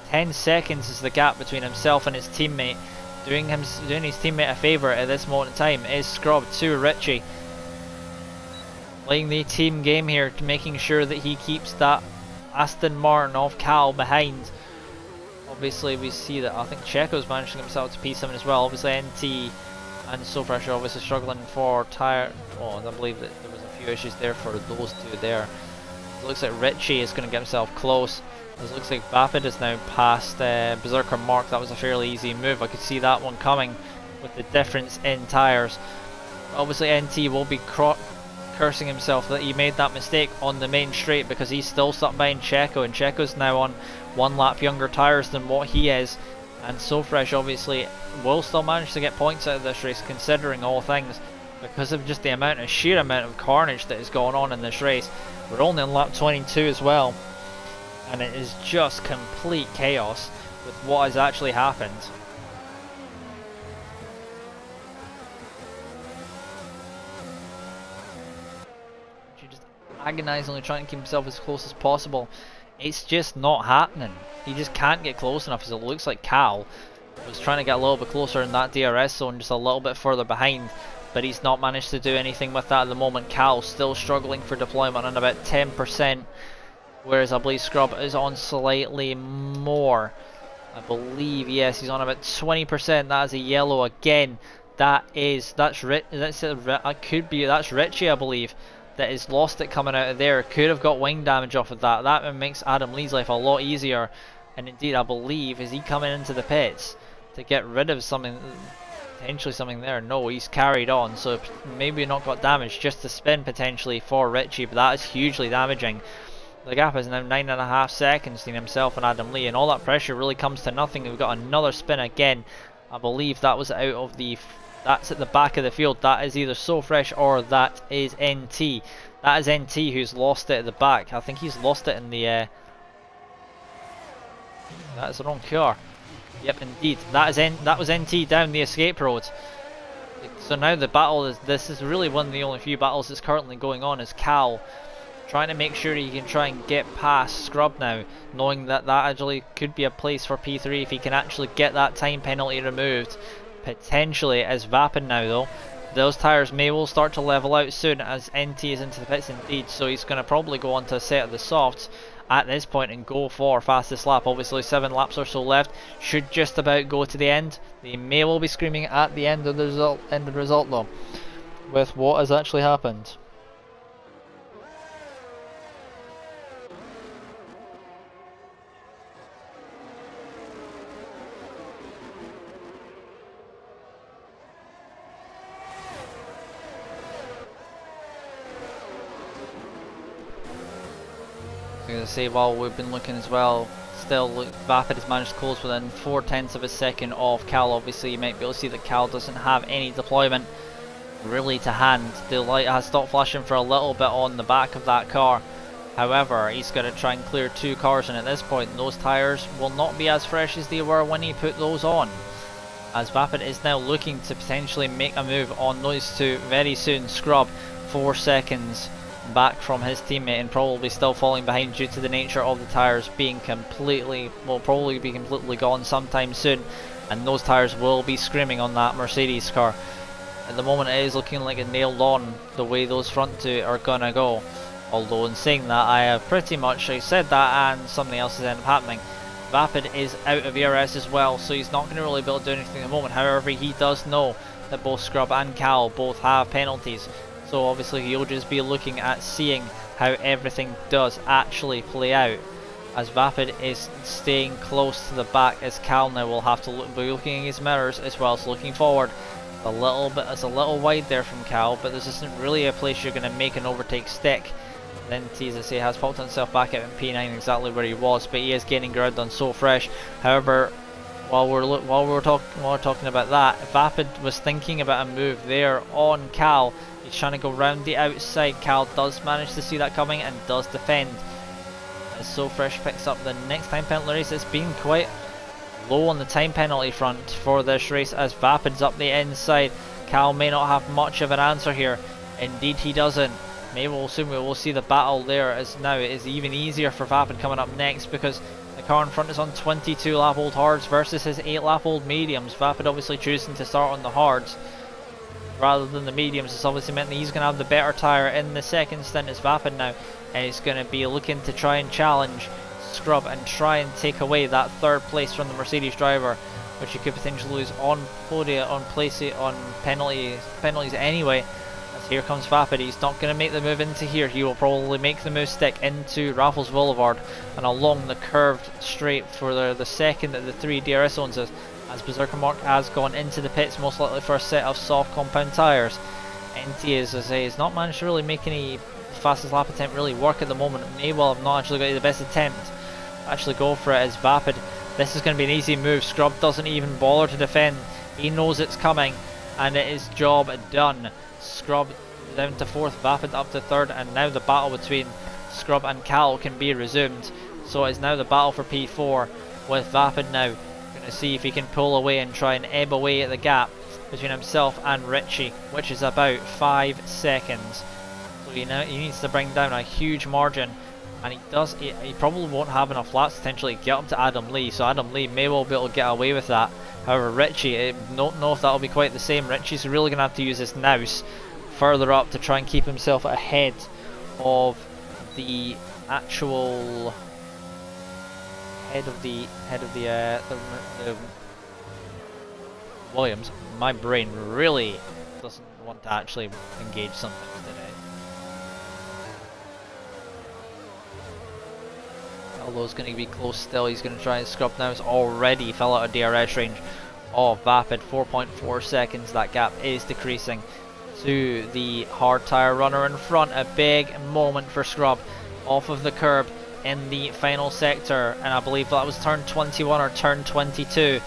10 seconds is the gap between himself and his teammate. Doing his teammate a favour at this moment in time is Scrub to Richie. Playing the team game here, making sure that he keeps that Aston Martin of Cal behind. Obviously we see that I think Checo's managing himself to P7 as well. Obviously NT and SoFresh are obviously struggling for tyre. Oh, I believe that there was a few issues there for those two there. It looks like Richie is going to get himself close. It looks like Vapid is now past Berserker Mark. That was a fairly easy move. I could see that one coming with the difference in tyres. Obviously NT will be cursing himself that he made that mistake on the main straight, because he's still stuck behind Checo, and Checo's now on 1 lap younger tyres than what he is. And SoFresh obviously will still manage to get points out of this race, considering all things, because of just the sheer amount of carnage that is going on in this race. We're only on lap 22 as well. And it is just complete chaos with what has actually happened. You're just agonizingly trying to keep himself as close as possible. It's just not happening. He just can't get close enough, as it looks like Cal was trying to get a little bit closer in that DRS zone, just a little bit further behind, but he's not managed to do anything with that at the moment. Cal still struggling for deployment on about 10%. Whereas I believe Scrub is on slightly more. I believe, yes, he's on about 20%. That is a yellow again. That's Richie, I believe, that has lost it coming out of there. Could have got wing damage off of that. That makes Adam Lee's life a lot easier. And indeed, I believe, is he coming into the pits to get rid of something, potentially something there? No, he's carried on, so maybe not got damaged, just a spin potentially for Richie, but that is hugely damaging. The gap is now 9.5 seconds between himself and Adam Lee, and all that pressure really comes to nothing. We've got another spin again. I believe that was out of that's at the back of the field. That is either SoFresh or that is NT. That is NT who's lost it at the back. I think he's lost it in the that's the wrong car. Yep, indeed. That was NT down the escape road. So now the battle this is really one of the only few battles that's currently going on, is Cal trying to make sure he can try and get past Scrub now, knowing that that actually could be a place for P3 if he can actually get that time penalty removed. Potentially as Vapid now though. Those tyres will start to level out soon as NT is into the pits indeed, so he's going to probably go on to a set of the softs at this point and go for fastest lap. Obviously 7 laps or so left, should just about go to the end. They may well be screaming at the end of the result though, with what has actually happened. I was going to say, while we've been looking as well, still Vapid has managed to close within 0.4 of a second of Cal. Obviously you might be able to see that Cal doesn't have any deployment really to hand. The light has stopped flashing for a little bit on the back of that car. However, he's going to try and clear 2 cars, and at this point those tyres will not be as fresh as they were when he put those on, as Vapid is now looking to potentially make a move on those two very soon. Scrub 4 seconds back from his teammate and probably still falling behind due to the nature of the tyres being completely, will probably be completely gone sometime soon, and those tyres will be screaming on that Mercedes car. At the moment it is looking like it nailed on the way those front two are gonna go, although in saying that I have pretty much said that and something else has ended up happening. Vapid is out of ERS as well, so he's not going to really be able to do anything at the moment. However, he does know that both Scrub and Cal both have penalties, so obviously he'll just be looking at seeing how everything does actually play out, as Vapid is staying close to the back, as Cal now will have to be looking in his mirrors as well as looking forward. A little bit, it's a little wide there from Cal, but this isn't really a place you're going to make an overtake stick. Then as has popped himself back out in P9 exactly where he was, but he is gaining ground on So Fresh. However, while we're talking about that, Vapid was thinking about a move there on Cal. He's trying to go round the outside. Cal does manage to see that coming and does defend. As So Fresh picks up the next time penalty race, it's been quite low on the time penalty front for this race as Vapid's up the inside. Cal may not have much of an answer here. Indeed he doesn't. Maybe soon we will see the battle there, as now it is even easier for Vapid coming up next because the car in front is on 22 lap old hards versus his 8 lap old mediums. Vapid obviously choosing to start on the hards rather than the mediums. It's obviously meant that he's going to have the better tyre in the second stint as Vapid now, and he's going to be looking to try and challenge Scrub and try and take away that third place from the Mercedes driver, which he could potentially lose on podium, on penalties anyway. As here comes Vapid, he's not going to make the move into here. He will probably make the move stick into Raffles Boulevard and along the curved straight for the second of the 3 DRS zones, as Berserker Mark has gone into the pits, most likely for a set of soft compound tyres. NT, as I say, has not managed to really make any fastest lap attempt really work at the moment. May well have not actually got the best attempt actually go for it as Vapid. This is going to be an easy move. Scrub doesn't even bother to defend. He knows it's coming and it is job done. Scrub down to 4th, Vapid up to 3rd, and now the battle between Scrub and Cal can be resumed. So it's now the battle for P4 with Vapid now going to see if he can pull away and try and ebb away at the gap between himself and Richie, which is about 5 seconds. So he needs to bring down a huge margin, and he does. He probably won't have enough laps to potentially get up to Adam Lee, so Adam Lee may well be able to get away with that. However, Richie, I don't know if that'll be quite the same. Richie's really going to have to use his nous further up to try and keep himself ahead of the actual head of the Williams. My brain really doesn't want to actually engage something today. Although it's going to be close still, he's going to try and scrub now. It's already fell out of DRS range of Vapid, 4.4 seconds. That gap is decreasing to the hard tyre runner in front. A big moment for Scrub off of the curb in the final sector, and I believe that was turn 21 or turn 22 is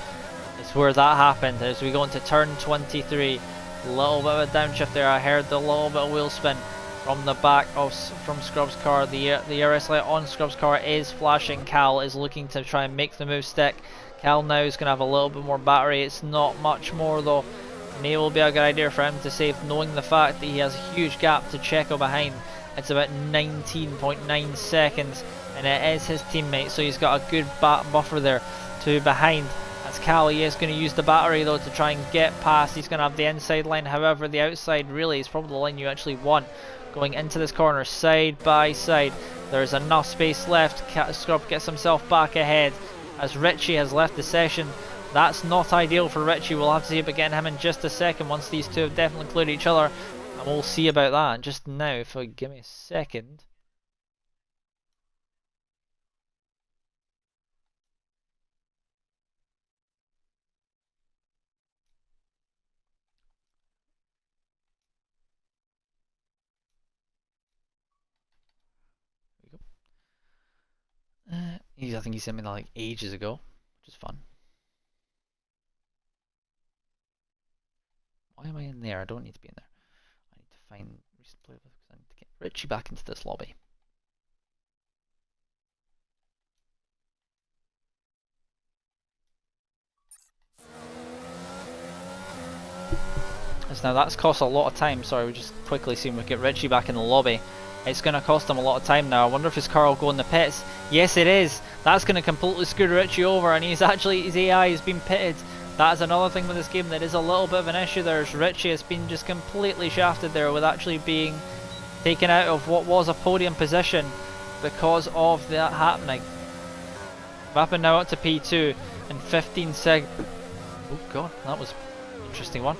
where that happened. As we go into turn 23, a little bit of a downshift there. I heard the little bit of wheel spin from the back of Scrub's car. The RS light on Scrub's car is flashing. Cal is looking to try and make the move stick. Cal now is going to have a little bit more battery. It's not much more though. May will be a good idea for him to save, knowing the fact that he has a huge gap to Checo behind. It's about 19.9 seconds, and it is his teammate, so he's got a good buffer there to behind. As Cal, he is going to use the battery though to try and get past. He's going to have the inside line, however the outside really is probably the line you actually want. Going into this corner side by side, there's enough space left. Scrub gets himself back ahead as Richie has left the session. That's not ideal for Richie. We'll have to see about getting him in just a second once these two have definitely cleared each other, and we'll see about that just now. If you give me a second. I think he sent me that like ages ago, which is fun. Why am I in there? I don't need to be in there. I need to find recent playlist because I need to get Richie back into this lobby. Now that's cost a lot of time. Sorry, we just quickly see if we get Richie back in the lobby. It's going to cost him a lot of time now. I wonder if his car will go in the pits. Yes, it is. That's going to completely screw Richie over, and his AI has been pitted. That is another thing with this game that is a little bit of an issue. There's Richie has been just completely shafted there with actually being taken out of what was a podium position because of that happening. Vapid now up to P2 in 15 seconds. Oh god, that was an interesting one.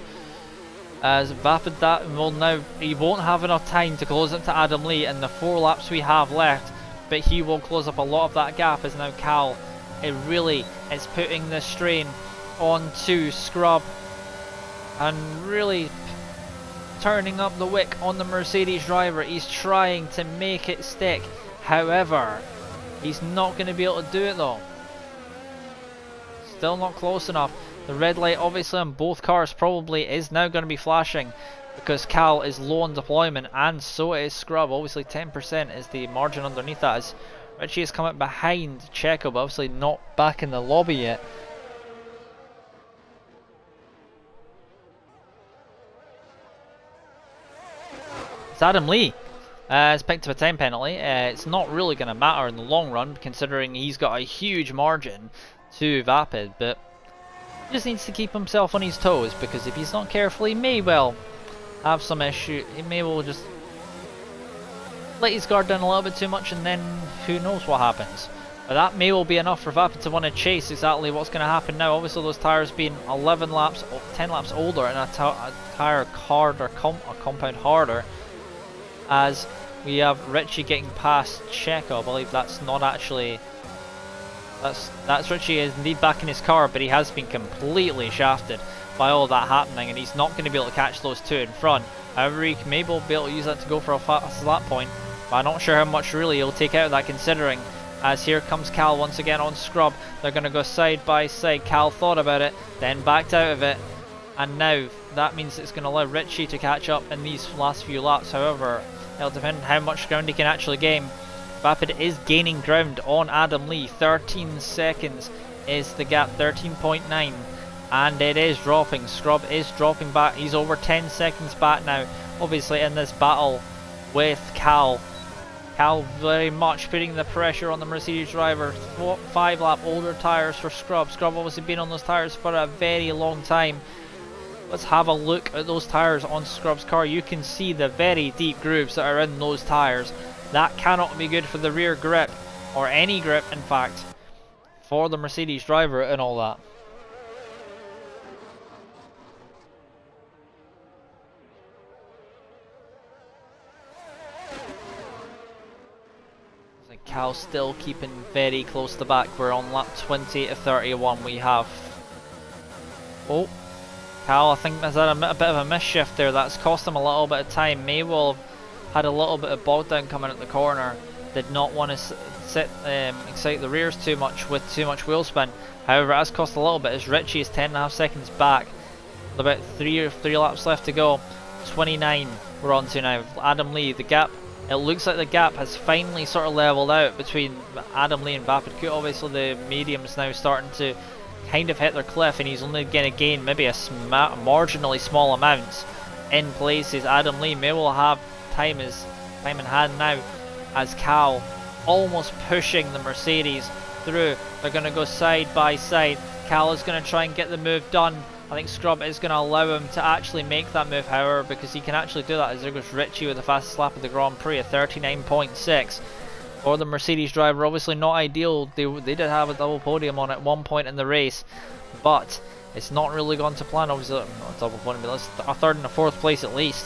As Vapid that will now, he won't have enough time to close it to Adam Lee in the 4 laps we have left, but he will close up a lot of that gap as now Cal, it really is putting the strain onto Scrub and really turning up the wick on the Mercedes driver. He's trying to make it stick, however, he's not going to be able to do it though. Still not close enough. The red light obviously on both cars probably is now going to be flashing because Cal is low on deployment and so is Scrub. Obviously 10% is the margin underneath that as Richie has come up behind Checo, but obviously not back in the lobby yet. It's Adam Lee has picked up a time penalty. It's not really going to matter in the long run considering he's got a huge margin to Vapid, but he just needs to keep himself on his toes because if he's not careful he may well have some issue. He may well just let his guard down a little bit too much and then who knows what happens. But that may well be enough for Vapid to want to chase exactly what's going to happen now. Obviously those tyres being 11 laps, 10 laps older and a tyre harder, a compound harder, as we have Richie getting past Checo. I believe that's not actually... That's Richie is indeed back in his car, but he has been completely shafted by all that happening, and he's not going to be able to catch those two in front. However, he may be able to use that to go for a fast lap point, but I'm not sure how much really he'll take out of that considering. As here comes Cal once again on Scrub. They're going to go side by side. Cal thought about it, then backed out of it, and now that means it's going to allow Richie to catch up in these last few laps. However, it'll depend on how much ground he can actually gain. Vapid is gaining ground on Adam Lee. 13 seconds is the gap, 13.9, and it is dropping. Scrub is dropping back. He's over 10 seconds back now, obviously in this battle with Cal. Cal very much putting the pressure on the Mercedes driver. 5 lap older tyres for Scrub. Scrub obviously been on those tyres for a very long time. Let's have a look at those tyres on Scrub's car. You can see the very deep grooves that are in those tyres. That cannot be good for the rear grip, or any grip in fact, for the Mercedes driver and all that. Cal still keeping very close to the back. We're on lap 20 to 31. We have... Oh, Cal I think has had a bit of a misshift there. That's cost him a little bit of time. May well have had a little bit of bog down coming at the corner. Did not want to excite the rears too much with too much wheel spin. However, it has cost a little bit as Richie is 10.5 seconds back. About three laps left to go. 29 we're on to now. Adam Lee, the gap. It looks like the gap has finally sort of leveled out between Adam Lee and Vapid. Obviously the medium's now starting to kind of hit their cliff and he's only going to gain maybe a marginally small amounts in places. Adam Lee may well have time in hand now as Cal almost pushing the Mercedes through. They're going to go side by side. Cal is going to try and get the move done. I think Scrub is going to allow him to actually make that move, however, because he can actually do that as there goes Richie with the fastest lap of the Grand Prix at 39.6. For the Mercedes driver, obviously not ideal. They did have a double podium on at one point in the race, but it's not really gone to plan. Obviously, not a double podium, but a third and a fourth place at least.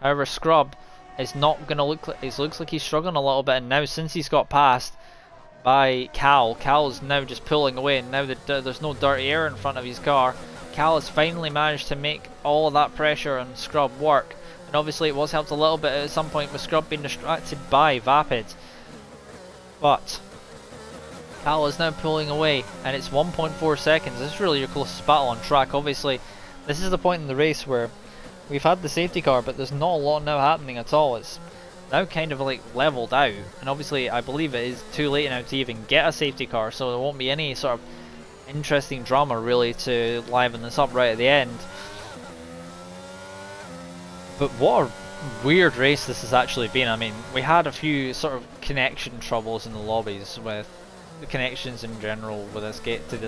However, Scrub is not going to look like, it looks like he's struggling a little bit, and now since he's got passed by Cal is now just pulling away, and now there's no dirty air in front of his car. Cal has finally managed to make all of that pressure on Scrub work, and obviously it was helped a little bit at some point with Scrub being distracted by Vapid, but Cal is now pulling away and it's 1.4 seconds. This is really your closest battle on track. Obviously this is the point in the race where we've had the safety car, but there's not a lot now happening at all. It's now kind of like leveled out, and obviously I believe it is too late now to even get a safety car, so there won't be any sort of interesting drama really to liven this up right at the end. But what a weird race this has actually been. I mean, we had a few sort of connection troubles in the lobbies with the connections in general with this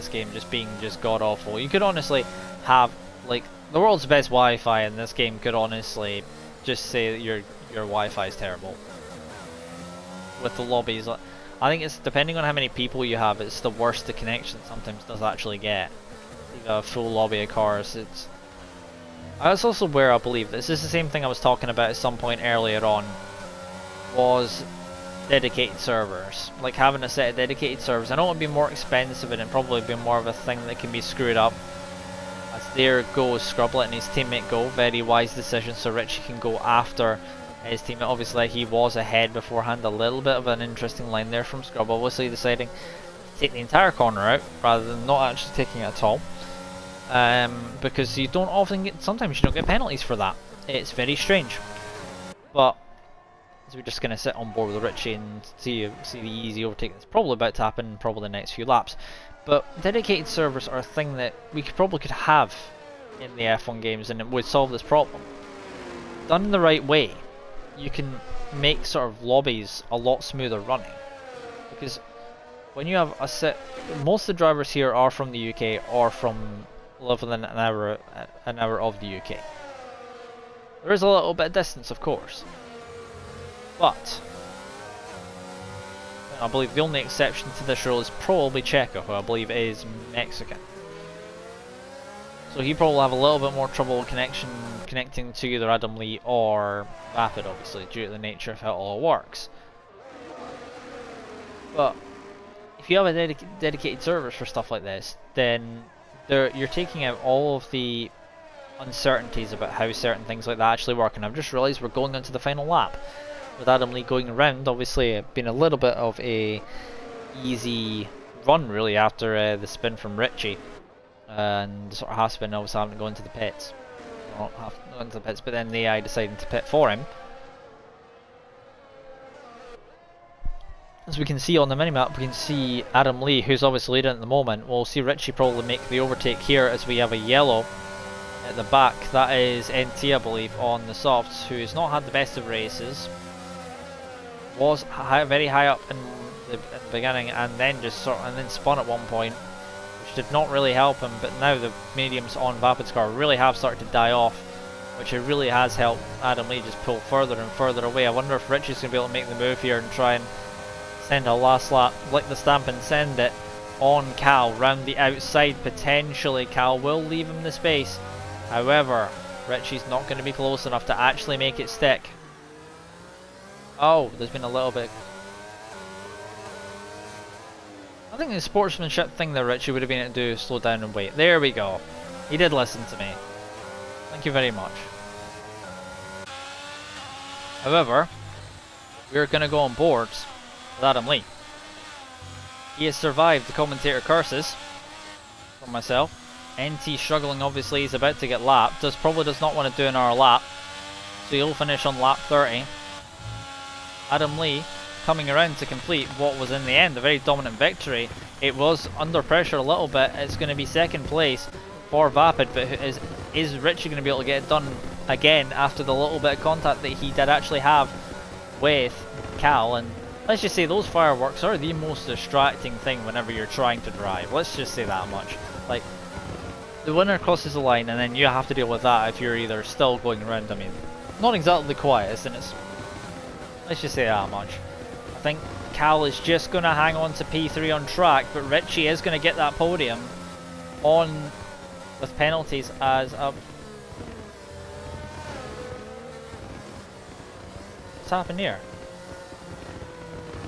game just being just god awful. You could honestly have like the world's best Wi-Fi in this game could honestly just say that your Wi-Fi is terrible. With the lobbies, I think it's depending on how many people you have, it's the worse the connection sometimes does actually get. You got a full lobby of cars. That's also where I believe this is the same thing I was talking about at some point earlier on, was dedicated servers. Like having a set of dedicated servers. I know it would be more expensive and it'd probably be more of a thing that can be screwed up. As there goes Scrub letting his teammate go, very wise decision, so Richie can go after his teammate. Obviously he was ahead beforehand, a little bit of an interesting line there from Scrub, obviously deciding to take the entire corner out rather than not actually taking it at all. Because you don't often get, sometimes you don't get penalties for that. It's very strange. But so we're just going to sit on board with Richie and see the easy overtake that's probably about to happen in probably the next few laps. But dedicated servers are a thing that we probably could have in the F1 games, and it would solve this problem. Done in the right way, you can make sort of lobbies a lot smoother running. Because when you have a set, most of the drivers here are from the UK or from within an hour of the UK. There is a little bit of distance, of course, but I believe the only exception to this rule is probably Checo, who I believe is Mexican. So he probably have a little bit more trouble connecting to either Adam Lee or Vapid, obviously, due to the nature of how it all works. But if you have a dedicated servers for stuff like this, then you're taking out all of the uncertainties about how certain things like that actually work. And I've just realised we're going into the final lap with Adam Lee going around. Obviously it's been a little bit of a easy run really after the spin from Richie, and sort of Haspin obviously having to go into the pits, well, not have to go into the pits, but then the AI deciding to pit for him. As we can see on the minimap, we can see Adam Lee, who's obviously leading at the moment. We'll see Richie probably make the overtake here as we have a yellow at the back. That is NT, I believe, on the softs, who has not had the best of races. Was very high up in the beginning, and then spun at one point, which did not really help him. But now the mediums on Vapid's car really have started to die off, which it really has helped Adam Lee just pull further and further away. I wonder if Richie's going to be able to make the move here and try and send a last lap, lick the stamp and send it on Cal round the outside. Potentially Cal will leave him the space, however Richie's not going to be close enough to actually make it stick. Oh, there's been a little bit, I think the sportsmanship thing that Richie would have been able to do, slow down and wait. There we go, he did listen to me, thank you very much. However, we're going to go on boards with Adam Lee. He has survived the commentator curses from myself. NT struggling, obviously he's about to get lapped, probably does not want to do another lap, so he'll finish on lap 30. Adam Lee coming around to complete what was in the end a very dominant victory. It was under pressure a little bit. It's going to be second place for Vapid, but is Richie going to be able to get it done again after the little bit of contact that he did actually have with Cal? And let's just say those fireworks are the most distracting thing whenever you're trying to drive. Let's just say that much. Like, the winner crosses the line and then you have to deal with that if you're either still going around. I mean, not exactly the quietest, and it's, let's just say that much. I think Cal is just going to hang on to P3 on track, but Richie is going to get that podium on with penalties as a... What's happened here?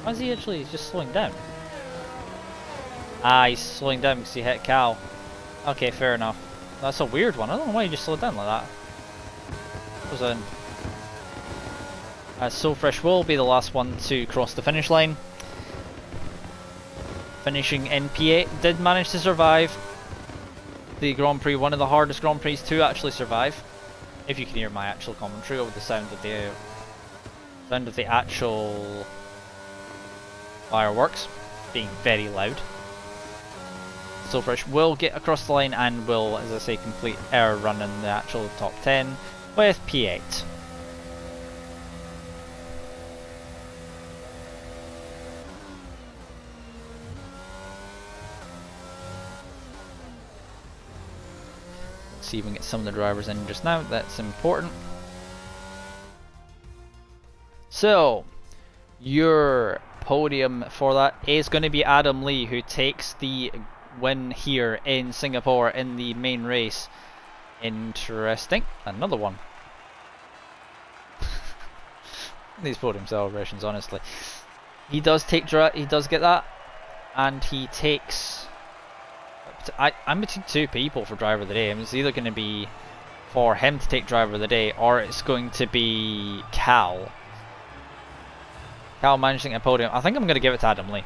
Why is he actually just slowing down? Ah, he's slowing down because he hit Cal. Okay, fair enough. That's a weird one. I don't know why he just slowed down like that. Was a... So Fresh will be the last one to cross the finish line. Finishing in P8, did manage to survive the Grand Prix, one of the hardest Grand Prix to actually survive. If you can hear my actual commentary over the sound of the actual fireworks being very loud. Silfresh will get across the line and will, as I say, complete our run in the actual top 10. with P8. See if we can get some of the drivers in just now. That's important. So, your podium for that is going to be Adam Lee, who takes the win here in Singapore in the main race. Interesting. Another one. These podium celebrations, honestly. He does get that, and he takes. I'm between two people for driver of the day. I mean, it's either going to be for him to take driver of the day, or it's going to be Cal. Cal managing a podium. I think I'm going to give it to Adam Lee.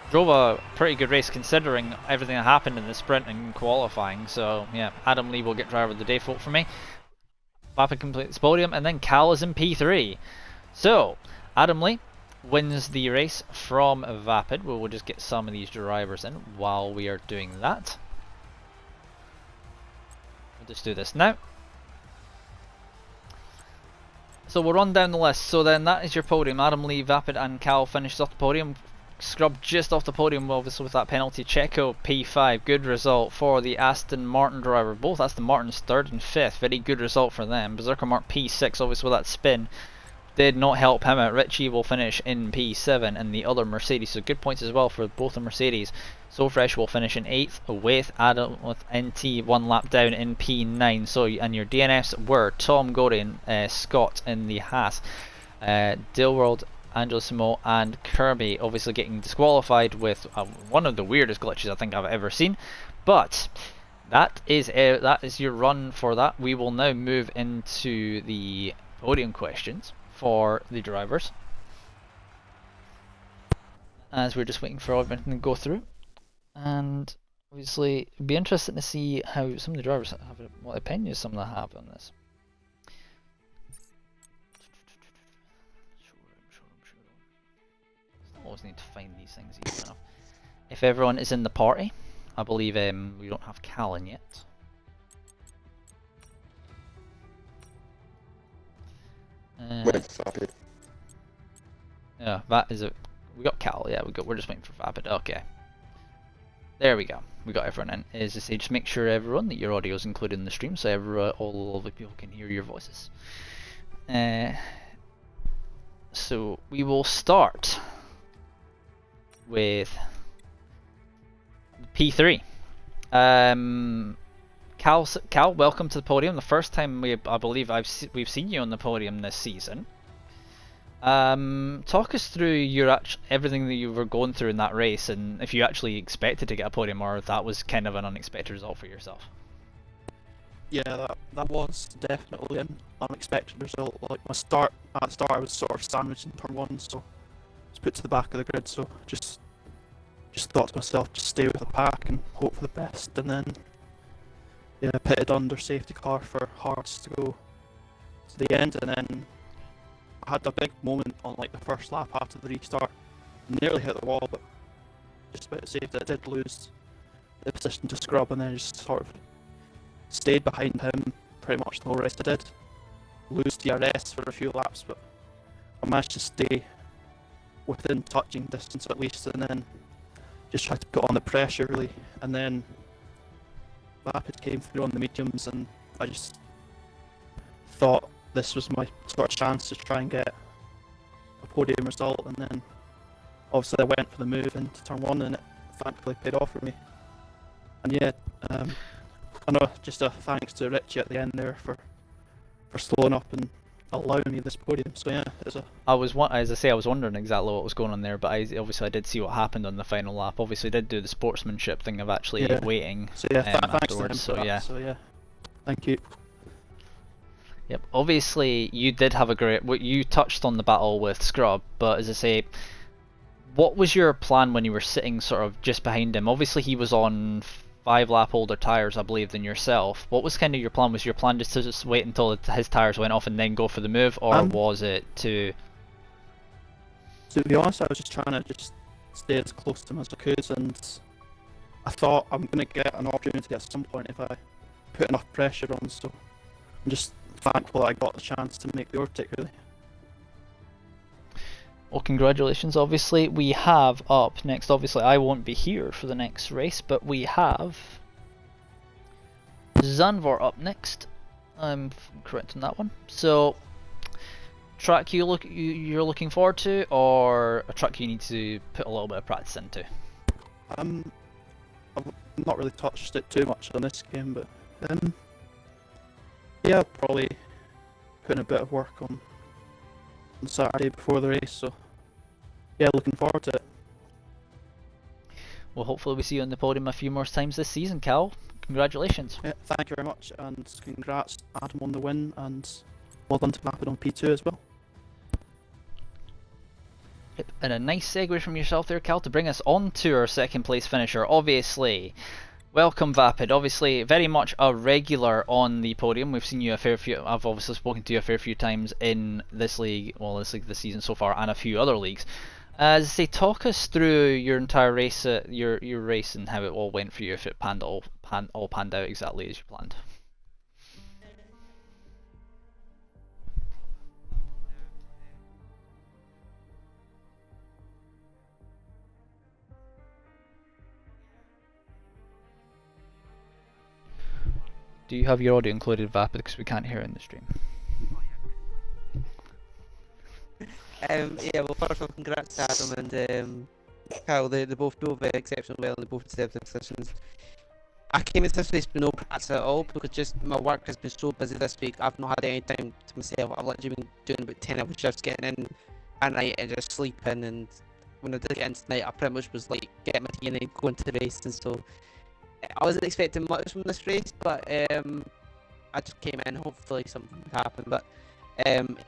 Drove a pretty good race considering everything that happened in the sprint and qualifying. So yeah, Adam Lee will get driver of the day vote for me. Vapid completes the podium, and then Cal is in P3. So Adam Lee wins the race from Vapid. We'll just get some of these drivers in while we are doing that. We'll just do this now. So we'll run down the list. So then that is your podium. Adam Lee, Vapid and Cal finished off the podium. Scrub just off the podium, obviously, with that penalty. Checo P5, good result for the Aston Martin driver. Both Aston Martins 3rd and 5th, very good result for them. Berserker Mark P6, obviously with that spin, did not help him out. Richie will finish in P7 and the other Mercedes, so good points as well for both the Mercedes. So Fresh will finish in 8th with Adam with NT 1 lap down in P9. So, and your DNFs were Tom Gorey and Scott in the Haas, Dilworld, Angelo Simo and Kirby obviously getting disqualified with one of the weirdest glitches I think I've ever seen. But that is your run for that. We will now move into the podium questions for the drivers, as we're just waiting for everything to go through. And obviously it'd be interesting to see how some of the drivers have, what opinions some of them have on this. Always need to find these things easy enough. If everyone is in the party, I believe we don't have Callan yet. Yeah, that is it. We got Cal. Yeah, we're just waiting for Vapid. Okay, there we go. We got everyone in. As I say, just make sure everyone that your audio is included in the stream, so all the people can hear your voices. So we will start with P3. Cal, welcome to the podium. The first time I believe we've seen you on the podium this season. Talk us through everything that you were going through in that race, and if you actually expected to get a podium, or if that was kind of an unexpected result for yourself. Yeah, that was definitely an unexpected result. Like at the start I was sort of sandwiched in turn 1, so I was put to the back of the grid, so just thought to myself, just stay with the pack and hope for the best, and then yeah, pitted under safety car for Hearts to go to the end, and then I had a big moment on like the first lap after the restart. Nearly hit the wall, but just about saved it. I did lose the position to Scrub, and then just sort of stayed behind him pretty much the whole race. I did lose DRS for a few laps, but I managed to stay within touching distance at least, and then just tried to put on the pressure really. And then Vapid came through on the mediums, and I just thought this was my sort of chance to try and get a podium result, and then obviously I went for the move into turn 1, and it thankfully paid off for me. And yeah, I know, just a thanks to Richie at the end there for slowing up and allowing me this podium. So yeah, as I say, I was wondering exactly what was going on there, but I did see what happened on the final lap. Obviously, I did do the sportsmanship thing of actually waiting. So yeah, thanks to him afterwards. for that. So yeah, thank you. Yep. Obviously, you did have a great. You touched on the battle with Scrub, but as I say, what was your plan when you were sitting sort of just behind him? Obviously, he was on 5 lap older tyres, I believe, than yourself. What was kind of your plan? Was your plan just to wait until his tyres went off and then go for the move, or was it to? To be honest, I was just trying to just stay as close to him as I could, and I thought I'm going to get an opportunity at some point if I put enough pressure on. So I'm just thankful that I got the chance to make the overtake, really. Well, congratulations. Obviously, we have up next. Obviously, I won't be here for the next race, but we have Zanvor up next. I'm correct on that one. So, track you're looking forward to, or a track you need to put a little bit of practice into? I've not really touched it too much on this game, but yeah, I'll probably put in a bit of work on Saturday before the race, so yeah, looking forward to it. Well, hopefully we see you on the podium a few more times this season, Cal. Congratulations. Yeah, thank you very much, and congrats Adam on the win, and well done to Vapid on P2 as well. And a nice segue from yourself there, Cal, to bring us on to our second place finisher. Obviously, welcome Vapid. Obviously, very much a regular on the podium. We've seen you a fair few. I've obviously spoken to you a fair few times in this league, well, this league this season so far, and a few other leagues. As I say, talk us through your entire race, your race, and how it all went for you. If it all panned out exactly as you planned. Do you have your audio included, Vapid? Because we can't hear it in the stream. Yeah, well, first of all, congrats to Adam and Kyle. They both drove exceptionally well and they both deserved the positions. I came into this race with no practice at all because just my work has been so busy this week. I've not had any time to myself. I've literally been doing about 10 hour shifts, getting in at night and just sleeping. And when I did get in tonight, I pretty much was like getting my DNA, going to the race. And so I wasn't expecting much from this race, but I just came in. Hopefully something would happen, but.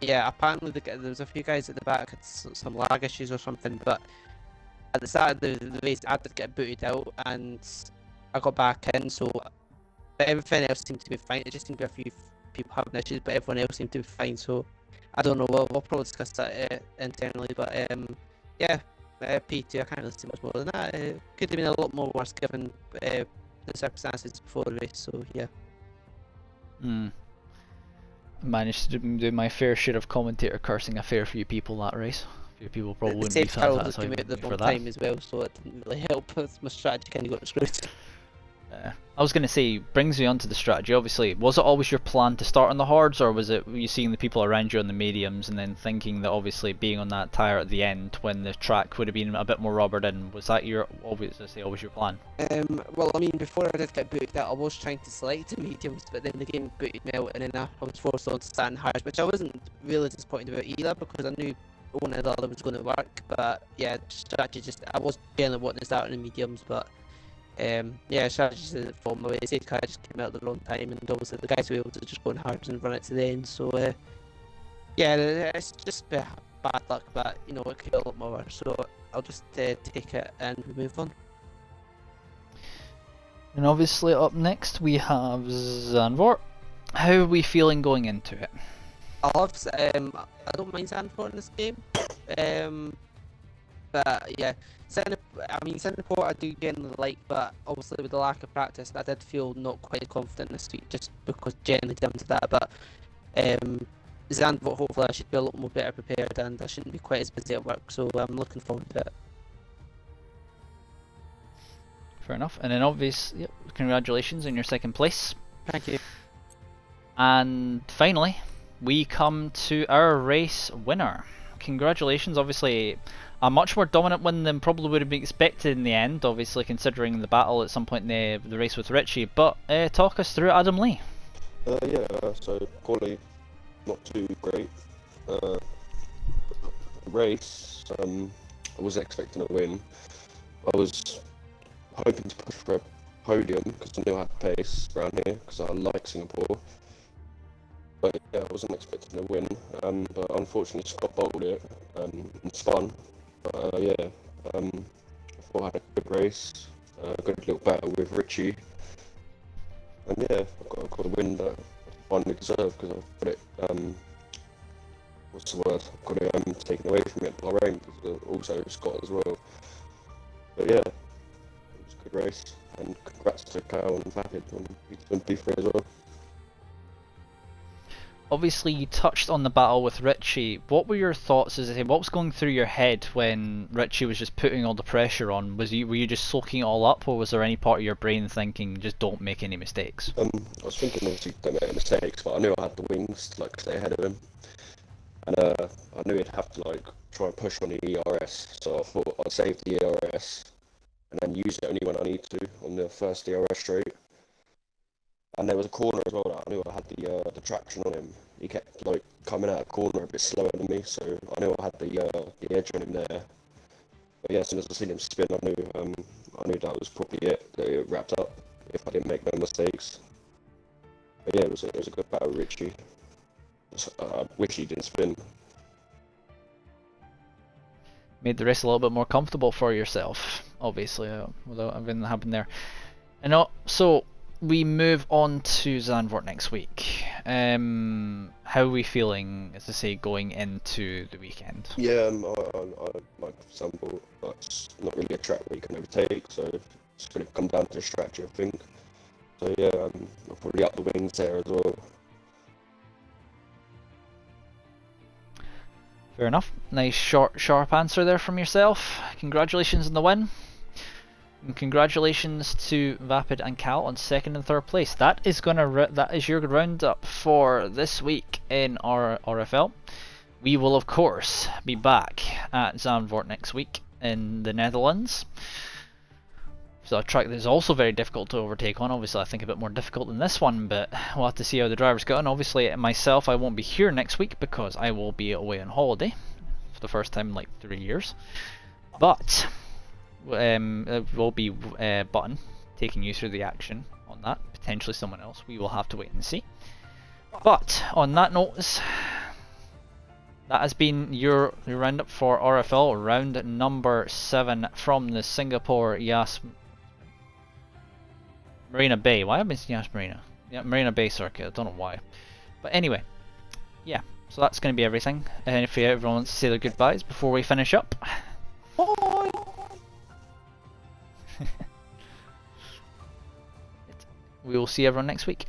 Yeah, apparently there was a few guys at the back had some lag issues or something, but at the start of the race I did get booted out and I got back in, so everything else seemed to be fine. It just seemed to be a few people having issues, but everyone else seemed to be fine, so I don't know, we'll probably discuss that internally, but yeah, P2, I can't really say much more than that. Could have been a lot more worse given the circumstances before the race, so yeah. Managed to do my fair share of commentator cursing a fair few people that race. A few people probably wouldn't be satisfied at the for wrong that. time as well, so it didn't really help. My strategy kind of got screwed. I was going to say, brings me on to the strategy. Obviously, was it always your plan to start on the hards, or was it were you seeing the people around you on the mediums and then thinking that obviously being on that tyre at the end when the track would have been a bit more rubbered in, was that your always your plan? Well, I mean, before I did get booted out, I was trying to select the mediums, but then the game booted me out, and then I was forced on to start in hards, which I wasn't really disappointed about either because I knew one or the other was going to work. But yeah, strategy I was generally wanting to start in the mediums, but. Yeah, strategy didn't fall my way. Safety car just came out at the wrong time, and obviously the guys were able to just go in hard and run it to the end. So yeah, it's just bad luck, but you know it could be a lot more worse. So I'll just take it and move on. And obviously up next we have Zanvor. How are we feeling going into it? I don't mind Sanford in this game. But yeah, Singapore I do generally like, but obviously with the lack of practice, I did feel not quite confident this week, just because generally down to that. But Zandvoort, hopefully I should be a lot more better prepared, and I shouldn't be quite as busy at work. So I'm looking forward to it. Fair enough. And then obviously, yep, congratulations on your second place. Thank you. And finally, we come to our race winner. Congratulations, obviously a much more dominant win than probably would have been expected in the end, obviously considering the battle at some point in the race with Richie, but talk us through Adam Lee. Yeah, so quality not too great. Race, I was expecting a win. I was hoping to push for a podium because I knew I had pace around here because I like Singapore. But yeah, I wasn't expecting a win, but unfortunately Scott bottled it and spun. But yeah, I thought I had a good race, a good little battle with Richie. And yeah, I got a win that I finally deserved because I've got it, what's the word, I've got it taken away from me at Bahrain because also Scott as well. But yeah, it was a good race, and congrats to Kyle and Vapid on P2 and P3 as well. obviously you touched on the battle with Richie. What were your thoughts? What was going through your head when Richie was just putting all the pressure on? Were you just soaking it all up, or was there any part of your brain thinking just don't make any mistakes? I was thinking obviously don't make mistakes, but I knew I had the wings to like stay ahead of him, and I knew he'd have to like try and push on the ERS. So I thought I'd save the ERS and then use it only when I need to on the first ERS straight. And there was a corner as well that I knew I had the traction on him. He kept like coming out of corner a bit slower than me, so I knew I had the edge on him there. But yeah, as soon as I seen him spin, I knew that was probably it. That it wrapped up if I didn't make no mistakes. But yeah, it was a good battle, Richie. I wish he didn't spin. Made the race a little bit more comfortable for yourself, obviously, without everything that happened there. And so we move on to Zandvoort next week. How are we feeling, as I say, going into the weekend? Yeah, I like Zandvoort, but it's not really a track where you can overtake, so it's going to come down to the strategy, I think. So yeah, I'll probably up the wings there as well. Fair enough. Nice short, sharp answer there from yourself. Congratulations on the win. And congratulations to Vapid and Cal on 2nd and 3rd place. That is your roundup for this week in our RFL. We will of course be back at Zandvoort next week in the Netherlands. So a track that is also very difficult to overtake on. Obviously I think a bit more difficult than this one, but we'll have to see how the drivers go. And obviously myself, I won't be here next week because I will be away on holiday for the first time in like 3 years. But it will be Button taking you through the action on that. Potentially someone else. We will have to wait and see. But on that note, that has been your roundup for RFL round number 7 from the Singapore Yas Marina Bay. Why have I been Yas Marina? Yeah, Marina Bay circuit. I don't know why. But anyway, yeah. So that's going to be everything. And if everyone wants to say their goodbyes before we finish up. Bye. We will see everyone next week.